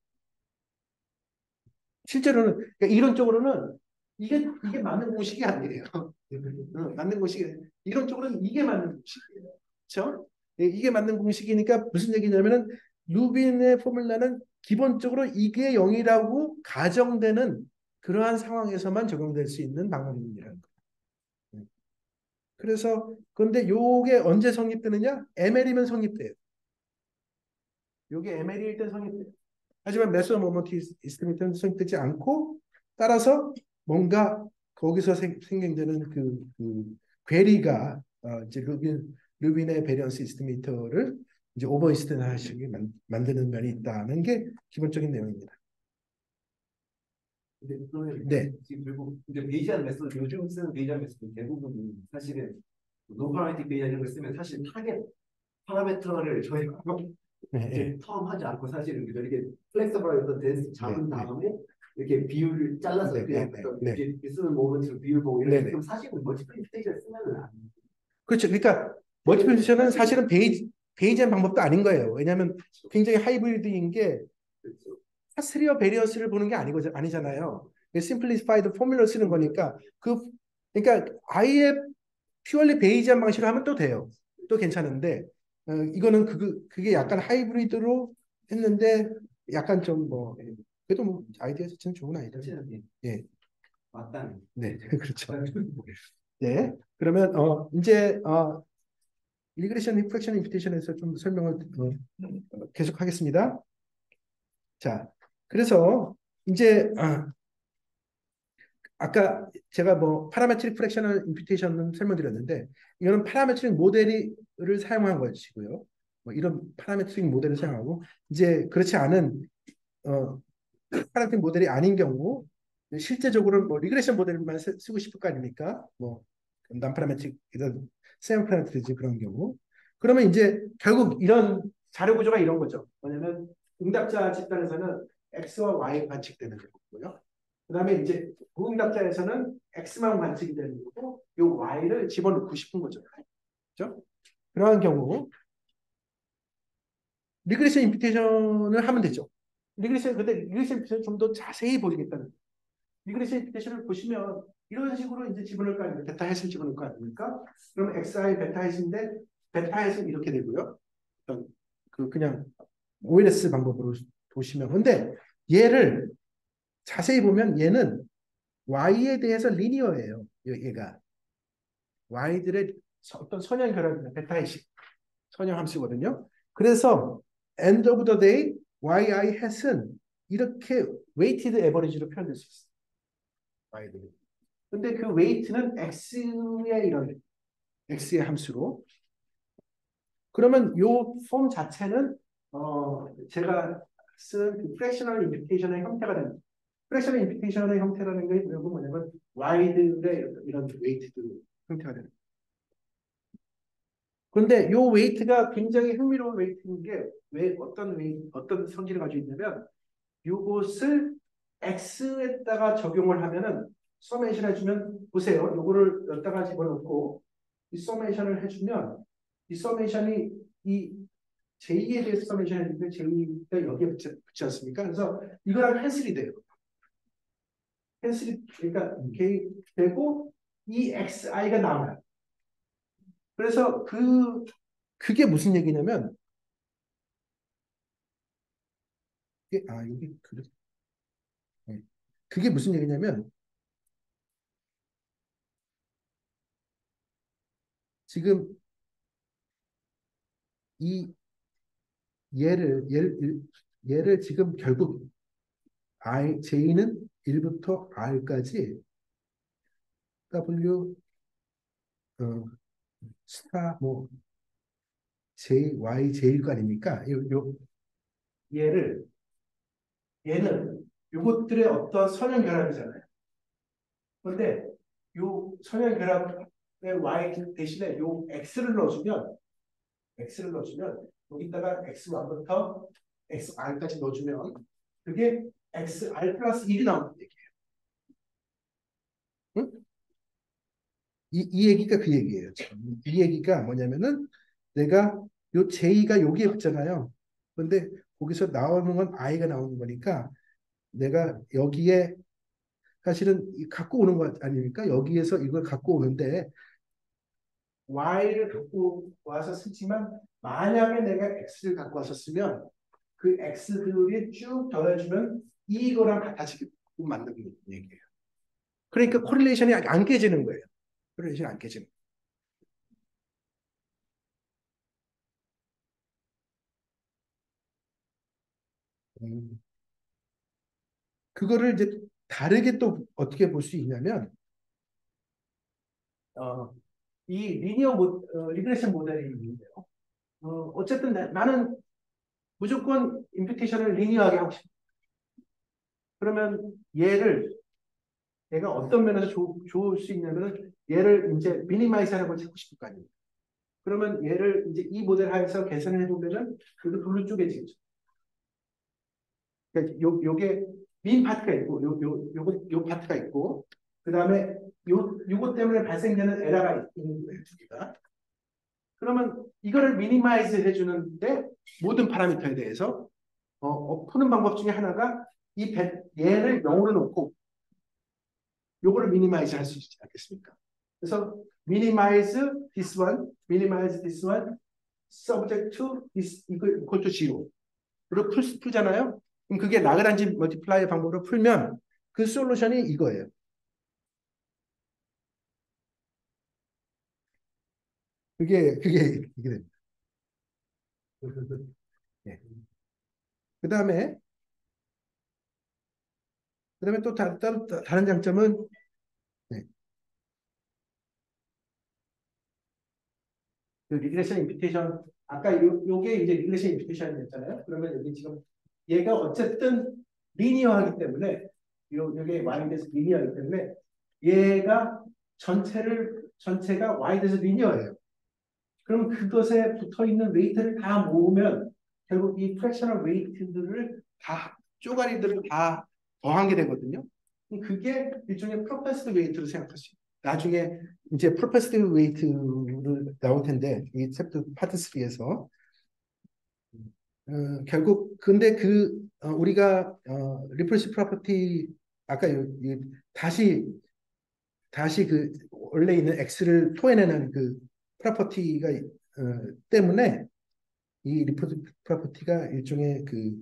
실제로는 그러니까 이론적으로는 이게 맞는 공식이 아니에요. 맞는 공식이 이론적으로는 이게 맞는 공식이에요. 그렇죠? 이게 맞는 공식이니까 무슨 얘기냐면은 루빈의 포뮬라는 기본적으로 이게 0이라고 가정되는 그러한 상황에서만 적용될 수 있는 방법이라는 거예요. 그래서 그런데 요게 언제 성립되느냐? ML이면 성립돼요. 요게 ML일 때 성립돼요. 하지만 메소드 모먼트 이스티메이터는 성립되지 않고 따라서 뭔가 거기서 생성되는 그 괴리가 이제 루빈의 베리언스 이스티메이터를 이제 오버 이스티메이션하게 만드는 면이 있다는 게 기본적인 내용입니다. 네. 지금 결국 이제 베이지안 메소드 요즘 쓰는 베이지안 메소드 대부분 사실은 노파라메틱 베이지안 이런 걸 쓰면 사실 타겟 파라메터를 저희가 네. 텀하지 않고 사실은 이렇게 플렉서블한 어떤 덴스 잡은 다음에 이렇게 비율을 잘라서 그냥 이렇게 쓰는 모멘트로 비율 보고 이렇게 그럼 사실은 멀티플리케이션 쓰면은 그렇죠. 그러니까 멀티플렉션은 사실은 베이지한 방법도 아닌 거예요. 왜냐하면 굉장히 하이브리드인 게 파스리어 베리어스를 보는 게 아니잖아요. 심플리파이드 포뮬러 쓰는 거니까 그러니까 아예 퓨얼리 베이지한 방식으로 하면 또 돼요. 또 괜찮은데 이거는 그게 약간 하이브리드로 했는데 약간 좀 뭐 그래도 뭐 아이디어 자체는 좋은 아이디어. 예, 맞다네. 네, 그렇죠. 네, 그러면 이제 리그레션 리프렉션 임피테이션에서 좀 설명을 계속하겠습니다. 자, 그래서 이제 아까 제가 뭐 파라메트릭 프랙셔널 임퓨테이션은 설명드렸는데 이거는 파라메트릭 모델을 사용한 것이고요. 뭐 이런 파라메트릭 모델을 사용하고 이제 그렇지 않은 파라메트릭 모델이 아닌 경우 실제적으로 뭐 리그레션 모델만 쓰고 싶을 거 아닙니까? 뭐 난파라메트릭 이런 세미 파라메트릭 그런 경우 그러면 이제 결국 이런 자료 구조가 이런 거죠. 뭐냐면 응답자 집단에서는 X와 Y 관측되는 거고요. 그 다음에 이제 무응답자에서는 X만 관측이 되는 거고, 이 Y를 집어넣고 싶은 거죠. 그렇죠? 그러한 경우, 리그레션 임피테이션을 하면 되죠. 근데 리그레션 임피테이션 좀 더 자세히 보시겠다는. 리그레션 임피테이션을 보시면, 이런 식으로 이제 집어넣을 거 아닙니까? 베타 햇을 집어넣을 거 아닙니까? 그럼 XI 베타 햇인데, 베타 햇은 이렇게 되고요. 그냥 OLS 방법으로 보시면. 근데 얘를 자세히 보면 얘는 Y에 대해서 리니어예요. 얘가. Y들의 어떤 선형 결합이나 베타의식 선형 함수거든요. 그래서 end of the day yi hat은 이렇게 weighted average로 표현될 수 있어요. Y들이. 근데 그 weight는 x의 이런 x의 함수로. 그러면 요 폼 자체는 제가 쓴 그 fractional imputation의 형태가 됩니다. 프랙셔널 임피테이션의 형태라는 게 뭐냐면 Y들의 이런 웨이트들 형태가 되는. 그런데 이 웨이트가 굉장히 흥미로운 웨이트인 게 왜 어떤 성질을 가지고 있냐면 이것을 X에다가 적용을 하면은 서메이션 해주면 보세요. 이거를 여기다가 집어넣고 이 서메이션을 해주면 이 서메이션이 이 J에 대해서 서메이션 해주는데 J가 여기에 붙지 않습니까? 그래서 이거랑 캔슬이 돼요. 캔슬이 그러니까 되고 이 XI가 나와요. 그래서 그게 무슨 얘기냐면 여기 그게 무슨 얘기냐면 지금 이 얘를 지금 결국 J는 1부터 R까지 W 스타 뭐 J, Y, J일 거 아닙니까? 얘는 요것들의 어떤 선형 결합이잖아요. 그런데 요 선형 결합의 Y 대신에 요 X를 넣어주면 여기다가 X1부터 XR까지 넣어주면 그게 XR 플러스 1이 나오는 얘기예요. 응? 이 얘기가 그 얘기예요. 이 얘기가 뭐냐면은 내가 요 J가 여기에 붙잖아요. 근데 거기서 나오는 건 I가 나오는 거니까 내가 여기에 사실은 갖고 오는 거 아닙니까? 여기에서 이걸 갖고 오는데 Y를 갖고 와서 쓰지만 만약에 내가 X를 갖고 왔었으면 그 X들이 쭉 더해주면 이거랑 같아지게 만드는 얘기예요. 그러니까 코릴레이션이 안 깨지는 거예요. 코릴레이션이 안 깨지는 거예요. 그거를 이제 다르게 또 어떻게 볼 수 있냐면 이 리그레션 모델이 있는데요. 어쨌든 나는 무조건 임퓨테이션을 리니어하게 하고 싶어. 그러면 얘가 어떤 면에서 좋을 수 있냐면 얘를 이제 미니마이즈하는 걸 찾고 싶을 거 아니에요. 그러면 얘를 이제 이 모델 하에서 계산을 해보면은 그래도 별로 쪼개지죠. 그러니까 요게 민 파트가 있고 요 파트가 있고 그 다음에 요것 때문에 발생되는 에러가 있는 거예요. 두 개가. 그러면 이거를 미니마이즈 해주는데 모든 파라미터에 대해서 푸는 방법 중에 하나가 얘를 0으로 놓고 요거를 미니마이즈 할 수 있지 않겠습니까? 그래서 minimize this one, minimize this one, subject to this equal to 0. 로 풀잖아요. 그럼 그게 라그란지 멀티플라이 방법으로 풀면 그 솔루션이 이거예요. 그게 이게 됩니다. 네. 그다음에 또 다른 장점은 네. 그 리그레션 임피테이션 아까 요게 이제 리그레션 임피테이션이었잖아요. 그러면 여기 지금 얘가 어쨌든 리니어하기 때문에 요게 y 대해서 리니어하기 때문에 얘가 전체가 y 대해서 리니어예요. 그럼 그것에 붙어 있는 웨이트를 다 모으면 결국 이 프랙셔널 웨이트들을 다 쪼가리들을 다 더한 게 되거든요. 그게 일종의 프로페스드 웨이트로 생각할 수 있어요. 나중에 이제 프로페스드 웨이트를 나올 텐데 이 챕터 파트 3에서 결국 근데 우리가 리플시 프로퍼티 아까 다시 그 원래 있는 x를 토해내는 그 프로퍼티가 때문에 이 리플시 프로퍼티가 일종의 그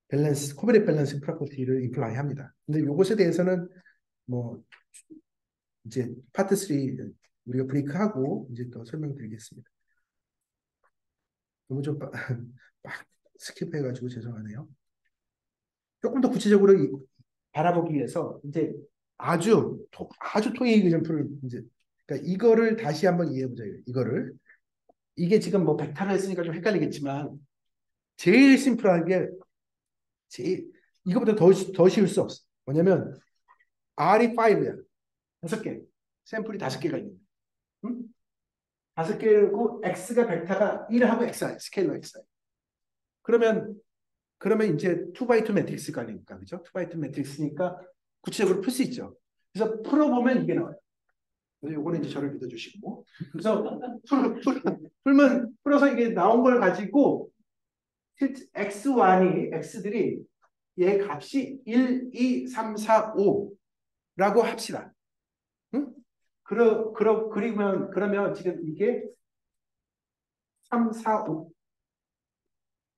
밸런스 코베레 밸런스 프로퍼티를 임플라이 합니다. 근데 이것에 대해서는 뭐 이제 파트 3 우리가 브레이크하고 이제 또 설명드리겠습니다. 너무 좀 막 스킵해가지고 죄송하네요. 조금 더 구체적으로 바라보기 위해서 이제 아주 토익 이그램플을 이제 그러니까 이거를 다시 한번 이해해보자. 이게 지금 뭐 벡터를 했으니까 좀 헷갈리겠지만 제일 심플한 게 이거보다 더 쉬울 수 없어. 뭐냐면 R이 5야. 5개. 샘플이 5개가 있는 거야. 응? 5개고 X가 벡터가 1하고 XI, 스케일러 XI. 그러면 이제 2x2 매트릭스가 아닙니까? 그죠? 2x2 매트릭스니까 구체적으로 풀 수 있죠. 그래서 풀어보면 이게 나와요. 요거는 이제 저를 믿어주시고. 그래서 풀어서 이게 나온 걸 가지고 X들이 얘 값이 1, 2, 3, 4, 5라고 합시다. 응? 그러면 지금 이게 3, 4, 5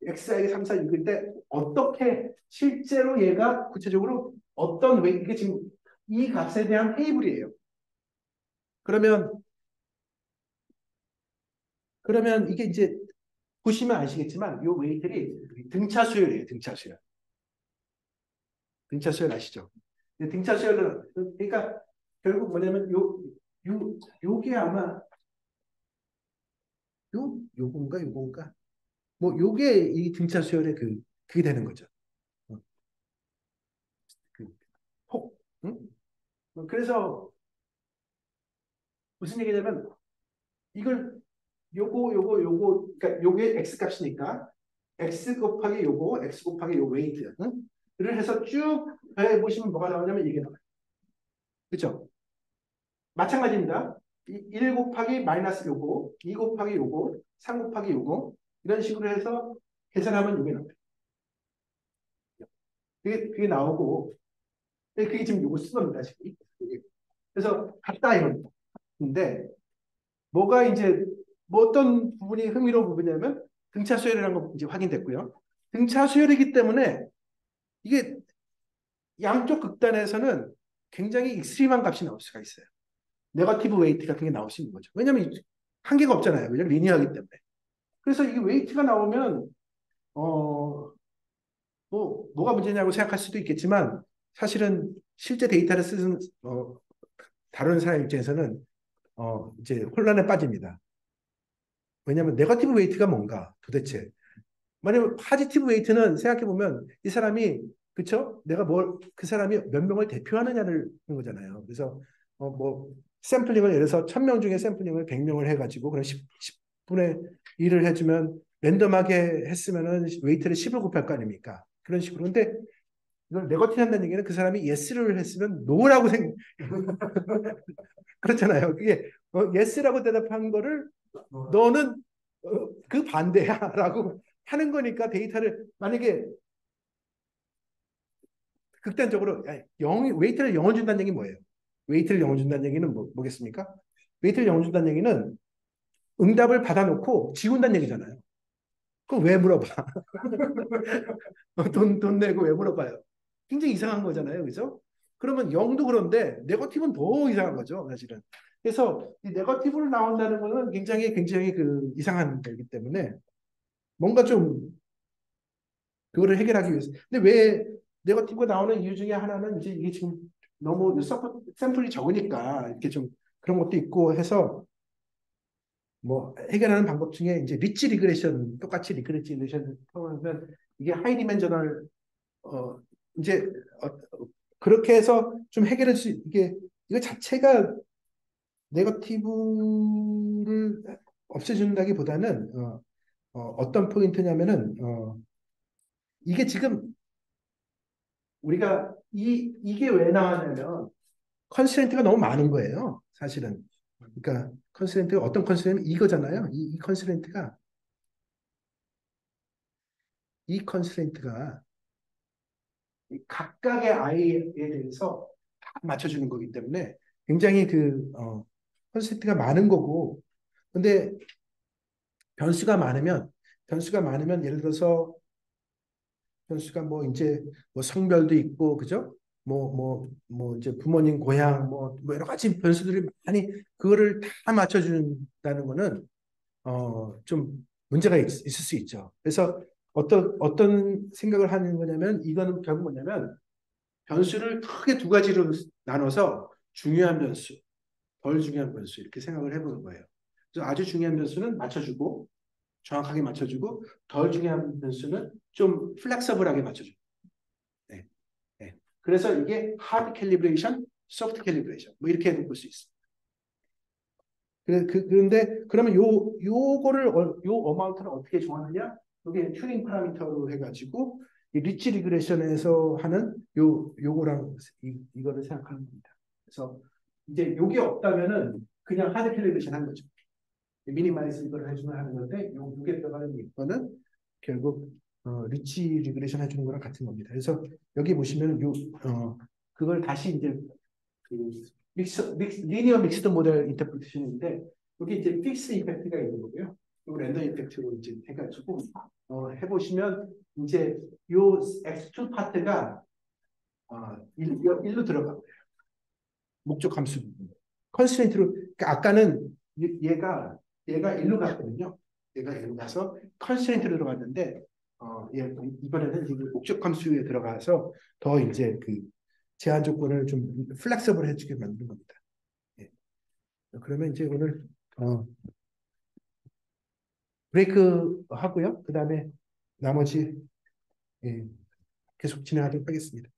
xi 3, 4, 6일 때 어떻게 실제로 얘가 구체적으로 어떤 이게 지금 이 값에 대한 테이블이에요. 그러면 이게 이제 보시면 아시겠지만 이 웨이트들이 등차 수열이에요. 등차 수열 아시죠? 등차 수열은 그러니까 결국 뭐냐면 요게 아마 요건가 뭐 요게 이 등차 수열의 그게 되는 거죠. 어, 그 폭. 응? 그래서 무슨 얘기냐면 이걸 그러니까 요게 x 값이니까 x 곱하기 요거 x 곱하기 요 웨이트 를 해서 쭉 해보시면 뭐가 나오냐면 이게 나와요. 그렇죠? 마찬가지입니다. 1 곱하기 마이너스 요거 2 곱하기 요거 3 곱하기 요거 이런 식으로 해서 계산하면 이게 나와요. 그게 나오고 그게 지금 요거 쓴 겁니다. 지금. 그래서 같다 이겁니다. 근데 뭐가 이제 뭐 어떤 부분이 흥미로운 부분이냐면 등차 수열이라는 거 이제 확인됐고요. 등차 수열이기 때문에 이게 양쪽 극단에서는 굉장히 익스트림한 값이 나올 수가 있어요. 네거티브 웨이트 같은 게 나올 수 있는 거죠. 왜냐하면 한계가 없잖아요. 왜냐면 리니어하기 때문에. 그래서 이 웨이트가 나오면 뭐가 문제냐고 생각할 수도 있겠지만 사실은 실제 데이터를 쓰는 다루는 사람 입장에서는 이제 혼란에 빠집니다. 왜냐하면 네거티브 웨이트가 뭔가 도대체 만약에 파지티브 웨이트는 생각해보면 이 사람이 그쵸? 그 사람이 몇 명을 대표하느냐를 하는 거잖아요. 그래서 뭐 샘플링을 예를 들어서 1000명 중에 샘플링을 100명을 해가지고 그럼 10분의 1을 해주면 랜덤하게 했으면은 웨이트를 10을 곱할 거 아닙니까? 그런 식으로. 근데 이걸 네거티브 한다는 얘기는 그 사람이 예스를 했으면 노라고 그렇잖아요. 그게 예스라고 대답한 거를 너는 그 반대야라고 하는 거니까 데이터를 만약에 극단적으로 웨이트를 0을 준다는 얘기는 뭐예요? 웨이트를 0을 준다는 얘기는 뭐겠습니까? 웨이트를 0을 준다는 얘기는 응답을 받아놓고 지운다는 얘기잖아요. 그럼 왜 물어봐? 돈 내고 왜 물어봐요? 굉장히 이상한 거잖아요. 그죠? 그러면 0도 그런데 네거티브는 더 이상한 거죠. 사실은. 그래서 이 네거티브로 나온다는 거는 굉장히 그 이상한 거기 때문에 뭔가 좀 그거를 해결하기 위해서. 근데 왜 네거티브가 나오는 이유 중에 하나는 이제 이게 지금 너무 샘플이 적으니까 이렇게 좀 그런 것도 있고 해서 뭐 해결하는 방법 중에 이제 리치 리그레션 똑같이 리치 리그레션 통하면 이게 하이 디멘저널 어 이제 그렇게 해서 좀 해결할 수 이게 이거 자체가 네거티브를 없애준다기보다는 어떤 포인트냐면은 이게 지금 우리가 이게 왜 나왔냐면 컨스트레인트가 너무 많은 거예요. 사실은. 그러니까 컨스트레인트가 어떤 컨스트레인트 이거잖아요. 이 컨스트레인트가 각각의 아이에 대해서 다 맞춰주는 거기 때문에 굉장히 컨스트레인트가 많은 거고 근데 변수가 많으면 예를 들어서 변수가 뭐 이제 뭐 성별도 있고 그죠? 뭐 이제 부모님 고향 뭐 여러 가지 변수들이 많이 그거를 다 맞춰준다는 거는 좀 문제가 있을 수 있죠. 그래서 어떤 생각을 하는 거냐면 이거는 결국 뭐냐면 변수를 크게 두 가지로 나눠서 중요한 변수, 덜 중요한 변수 이렇게 생각을 해보는 거예요. 그래서 아주 중요한 변수는 맞춰주고 정확하게 맞춰주고 덜 중요한 변수는 좀 플렉서블하게 맞춰주고. 네, 네. 그래서 이게 하드 캘리브레이션, 소프트 캘리브레이션 뭐 이렇게 볼 수 있어요. 그런데 그러면 요 어마운트를 어떻게 정하느냐? 이게 튜링 파라미터로 해가지고 이 리치 리그레션에서 하는 요거랑 이거를 생각하는 겁니다. 그래서 이제 요게 없다면은 그냥 하드 캘리브레이션 한 거죠. 미니마이즈 이걸 해주면 하는 건데 요게 들어가는 이거는 결국 리치 리그레션 해주는 거랑 같은 겁니다. 그래서 여기 보시면 그걸 다시 이제 그 리니어 믹스드 모델 인터프리테이션인데 여기 이제 픽스 이펙트가 있는 거고요. 요 랜덤 이펙트로 이제 해가지고 해보시면 이제 요 X2 파트가 1로 들어가고요. 목적 함수 부분. 컨스트레인트로 그러니까 아까는 얘가 1로 갔거든요. 얘가 1로 가서 컨스트레인트로 들어갔는데 이번에는 이제 목적 함수에 들어가서 더 이제 그 제한 조건을 좀 플렉서블 해주게 만드는 겁니다. 예. 그러면 이제 오늘 브레이크 하고요. 그 다음에 나머지 계속 진행하도록 하겠습니다.